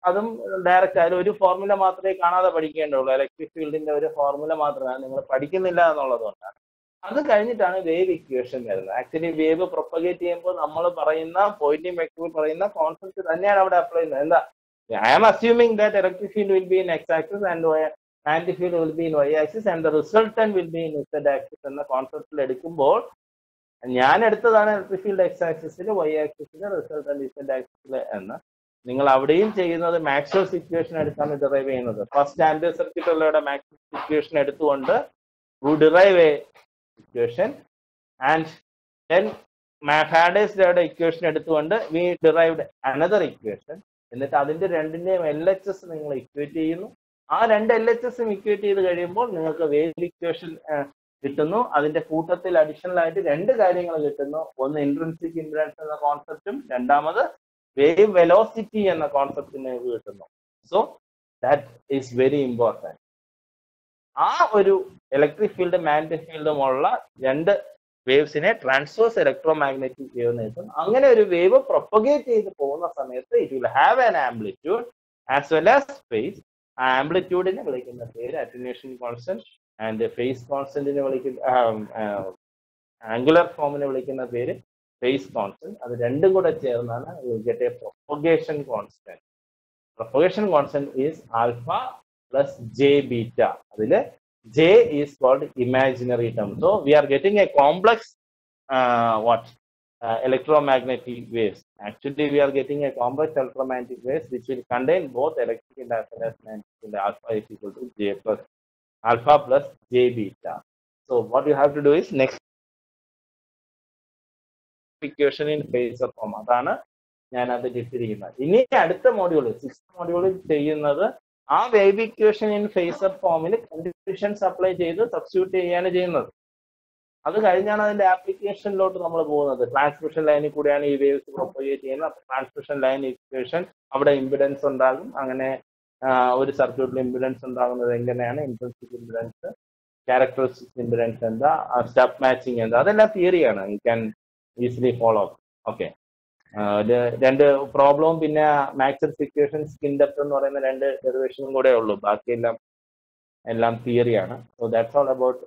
[SPEAKER 2] അതും ഡയറക്റ്റ് ആയാലും ഒരു ഫോർമുല മാത്രമേ കാണാതെ പഠിക്കേണ്ടുള്ളൂ. ഇലക്ട്രിക് ഫീൽഡിന്റെ ഒരു ഫോർമുല മാത്രമാണ് നിങ്ങൾ പഠിക്കുന്നില്ല എന്നുള്ളത് കൊണ്ടാണ്. അത് കഴിഞ്ഞിട്ടാണ് വേവ് ഇക്വേഷൻ വരുന്നത്. ആക്ച്വലി വേവ് പ്രൊപ്പഗേറ്റ് ചെയ്യുമ്പോൾ നമ്മൾ പറയുന്ന പോയിന്റിംഗ് വെക്ടറിൽ പറയുന്ന കോൺസെപ്റ്റ് തന്നെയാണ് അവിടെ അപ്ലൈ ചെയ്യുന്നത്. എന്താ, I am assuming that electric field will be in x-axis and magnetic field will be in y-axis and the resultant will be in z-axis എന്ന കോൺസെപ്റ്റിൽ എടുക്കുമ്പോൾ ഞാൻ എടുത്തതാണ് ഇലക്ട്രിക് ഫീൽഡ് x-axisൽ, y-axisൽ, റിസൾട്ടന്റ് z-axisൽ എന്ന്. നിങ്ങൾ അവിടെയും ചെയ്യുന്നത് മാക്സ്വെൽസ് ഇക്വേഷൻ എടുത്താണ് ഡിറൈവ് ചെയ്യുന്നത്. ഫസ്റ്റ് ആംബിയർ സർക്യൂട്ടുകളുടെ മാക്സ്വെൽസ് ഇക്വേഷൻ എടുത്തുകൊണ്ട് derive a equation and then Faraday's ലോയുടെ ഇക്വേഷൻ എടുത്തുകൊണ്ട് വി ഡിറൈവ്ഡ് അനദർ ഇക്വേഷൻ. എന്നിട്ട് അതിന്റെ രണ്ടിന്റെയും LHS നിങ്ങൾ ഇക്വേറ്റ് ചെയ്യുന്നു. ആ 2 LHSും ഇക്വേറ്റ് ചെയ്ത് കഴിയുമ്പോൾ നിങ്ങൾക്ക് വേവ് ഇക്വേഷൻ കിട്ടുന്നു. അതിന്റെ കൂട്ടത്തിൽ അഡീഷണൽ ആയിട്ട് 2 കാര്യങ്ങൾ കിട്ടുന്നു. ഒന്ന് ഇൻട്രിൻസിക് ഇംപെഡൻസ് എന്ന കോൺസെപ്റ്റും, രണ്ടാമത് വേവ് വെലോസിറ്റി എന്ന കോൺസെപ്റ്റിനെ കിട്ടുന്നു. So that is very important. ആ ഒരു ഇലക്ട്രിക് ഫീൽഡ് മാഗ്നറ്റിക് ഫീൽഡുമുള്ള 2 വേവ്സിനെ ട്രാൻസ്വേഴ്സ് ഇലക്ട്രോമാഗ്നറ്റിക് വേവ് എന്ന് എഴുതും. അങ്ങനെ ഒരു വേവ് പ്രൊപ്പഗേറ്റ് ചെയ്ത് പോകുന്ന സമയത്ത് it will have an amplitude as well as phase. ആ ആംപ്ലിറ്റ്യൂഡിനെ വിളിക്കുന്ന പേര് അറ്റന്വേഷൻ കോൺസ്റ്റന്റ്, ആൻഡ് ഫേസ് കോൺസ്റ്റന്റിനെ വിളിക്കുന്ന ആംഗുലർ ഫോമിനെ വിളിക്കുന്ന പേര് ഫേസ് കോൺസ്റ്റന്റ്. അത് രണ്ടും കൂടെ ചേർന്നാണ് get A propagation constant. Propagation constant is alpha plus J beta. അതില് J is called imaginary term. So we are getting a complex electromagnetic waves. Actually, we are getting a complex electromagnetic waves which will contain both electric and as well as magnetic, and alpha is equal to J plus alpha plus J beta. So what you have to do is next equation in phasor form. അതാണ് ഞാൻ അത് ഇട്ടിരിക്കുന്നത്. ഇനി അടുത്ത മോഡ്യൂൾ 6th മോഡ്യൂളിൽ ചെയ്യുന്നത് ആ വേവ് ഇക്വേഷൻ ഇൻ ഫേസർ ഫോമിൽ കണ്ടീഷൻസ് അപ്ലൈ ചെയ്ത് സബ്സ്റ്റിറ്റ്യൂട്ട് ചെയ്യാണ് ചെയ്യുന്നത്. അത് കഴിഞ്ഞാണ് അതിന്റെ ആപ്ലിക്കേഷനിലോട്ട് നമ്മൾ പോകുന്നത്. ട്രാൻസ്മിഷൻ ലൈനിൽ കൂടെയാണ് ഈ വേവ്സ് പ്രൊപ്പഗേറ്റ് ചെയ്യുന്നത്. ട്രാൻസ്മിഷൻ ലൈൻ ഇക്വേഷൻ, അവിടെ ഇമ്പിഡൻസ് ഉണ്ടാകും. അങ്ങനെ ഒരു സർക്യൂട്ടിൽ ഇമ്പിഡൻസ് ഉണ്ടാകുന്നത് എങ്ങനെയാണ്, ഇൻട്രിൻസിക് ഇമ്പിഡൻസ്, ക്യാരക്ടറിസ്റ്റിക് ഇമ്പിഡൻസ് എന്താ, സ്റ്റെപ്പ് മാച്ചിങ് എന്താ, അതെല്ലാം തിയറിയാണ്. You can easily follow. Okay, രണ്ട് പ്രോബ്ലവും പിന്നെ മാക്സ്വെൽസ് ഇക്വേഷൻ, സ്കിൻ ഡെപ്ത് എന്ന് പറയുന്ന രണ്ട് ഡെറിവേഷനും കൂടെ ഉള്ളൂ. ബാക്കിയെല്ലാം തിയറിയാണ്. So that's all about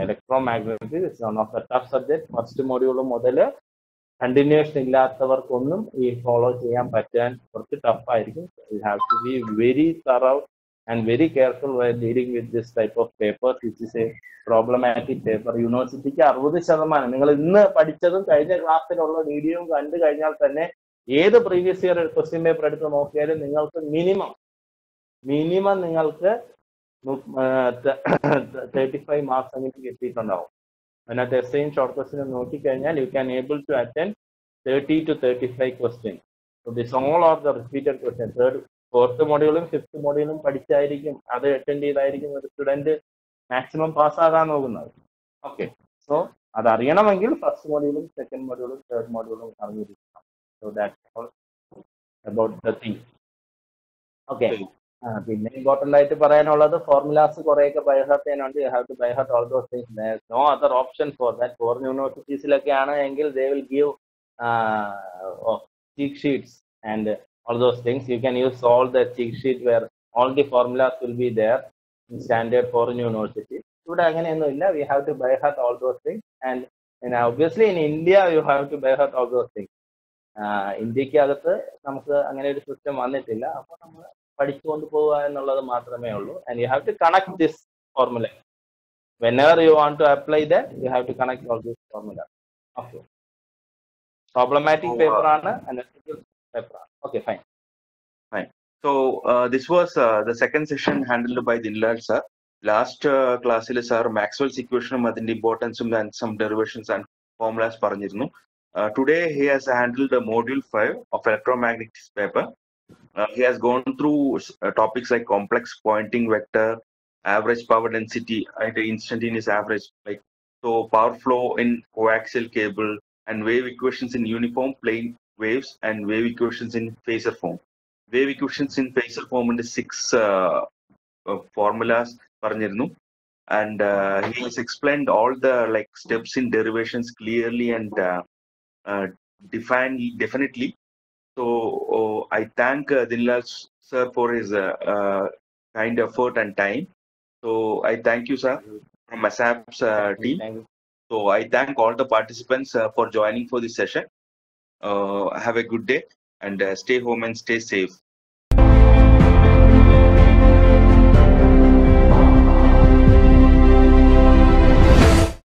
[SPEAKER 2] electromagnetics. It's one of the tough subject. First module മുതൽ കണ്ടിന്യൂഷൻ ഇല്ലാത്തവർക്കൊന്നും ഈ ഫോളോ ചെയ്യാൻ പറ്റാൻ കുറച്ച് ടഫായിരിക്കും. You have to be very thorough and very careful while dealing with this type of paper, which is a problematic paper. യൂണിവേഴ്സിറ്റിക്ക് 60%, നിങ്ങൾ ഇന്ന് പഠിച്ചതും കഴിഞ്ഞ ക്ലാസ്സിലുള്ള വീഡിയോയും കണ്ടു കഴിഞ്ഞാൽ തന്നെ ഏത് പ്രീവിയസ് ഇയർ ക്വസ്റ്റ്യൻ പേപ്പർ എടുത്ത് നോക്കിയാലും നിങ്ങൾക്ക് മിനിമം നിങ്ങൾക്ക് 35 മാർക്സ് എങ്കിലും കിട്ടിയിട്ടുണ്ടാവും. അതിനകത്ത് എസ്സേയും ഷോർട്ട് ക്വസ്റ്റ്യനും നോക്കിക്കഴിഞ്ഞാൽ you can able to attend 30 to 35 questions. So this all are the repeated questions. Fourth മോഡ്യൂളും ഫിഫ്ത്ത് മോഡ്യൂളും പഠിച്ചായിരിക്കും, അത് അറ്റൻഡ് ചെയ്തായിരിക്കും ഒരു സ്റ്റുഡൻറ് മാക്സിമം പാസ്സാകാൻ നോക്കുന്നത്. ഓക്കെ, സോ അതറിയണമെങ്കിൽ ഫസ്റ്റ് മോഡ്യൂളും സെക്കൻഡ് മോഡ്യൂളും തേർഡ് മോഡ്യൂളും അറിഞ്ഞിരിക്കണം. So that's all about the thing. Okay, പിന്നെ ഇമ്പോർട്ടൻ്റ് ആയിട്ട് പറയാനുള്ളത് ഫോർമുലാസ് കുറേയൊക്കെ ബൈഹാർട്ട് ചെയ്യാനുണ്ട്. You have to by heart all those things. There is no other option for that. Foreign യൂണിവേഴ്സിറ്റീസിലൊക്കെ ആണ് എങ്കിൽ they will give cheat sheets and all those things. You can use all the cheat sheet where all the formulas will be there in standard foreign university. Today അങ്ങനെയൊന്നും ഇല്ല. We have to by heart all those things, and obviously in India you have to by heart all those things. ഇന്ത്യക്ക് അകത്ത് നമുക്ക് അങ്ങനെ ഒരു സിസ്റ്റം വന്നിട്ടില്ല. അപ്പോൾ നമ്മൾ പഠിച്ചുകൊണ്ട് പോവുക എന്നുള്ളത് മാത്രമേ ഉള്ളൂ. And you have to connect this formula. Whenever you want to apply that, you have to connect all these formulas. Okay. Problematic paper ആണ്, analytical paper ആണ്. Okay, fine.
[SPEAKER 1] So this was the second session handled by Dinlal sir. Last class sir Maxwell's equation adinte importance and some derivations and formulas paranjirunnu. Today he has handled the module 5 of electromagnetics paper. He has gone through topics like complex Poynting vector, average power density and instantaneous average, like so power flow in coaxial cable, and wave equations in uniform plane waves, and wave equations in phasor form. Wave equations in phasor form in the 6 formulas paranjirunnu, and he has explained all the like steps in derivations clearly and defined definitely. So I thank Dinlal sir for his kind effort and time. So I thank you, sir, from ASAP's team. So I thank all the participants for joining for this session. Have a good day and stay home and stay safe.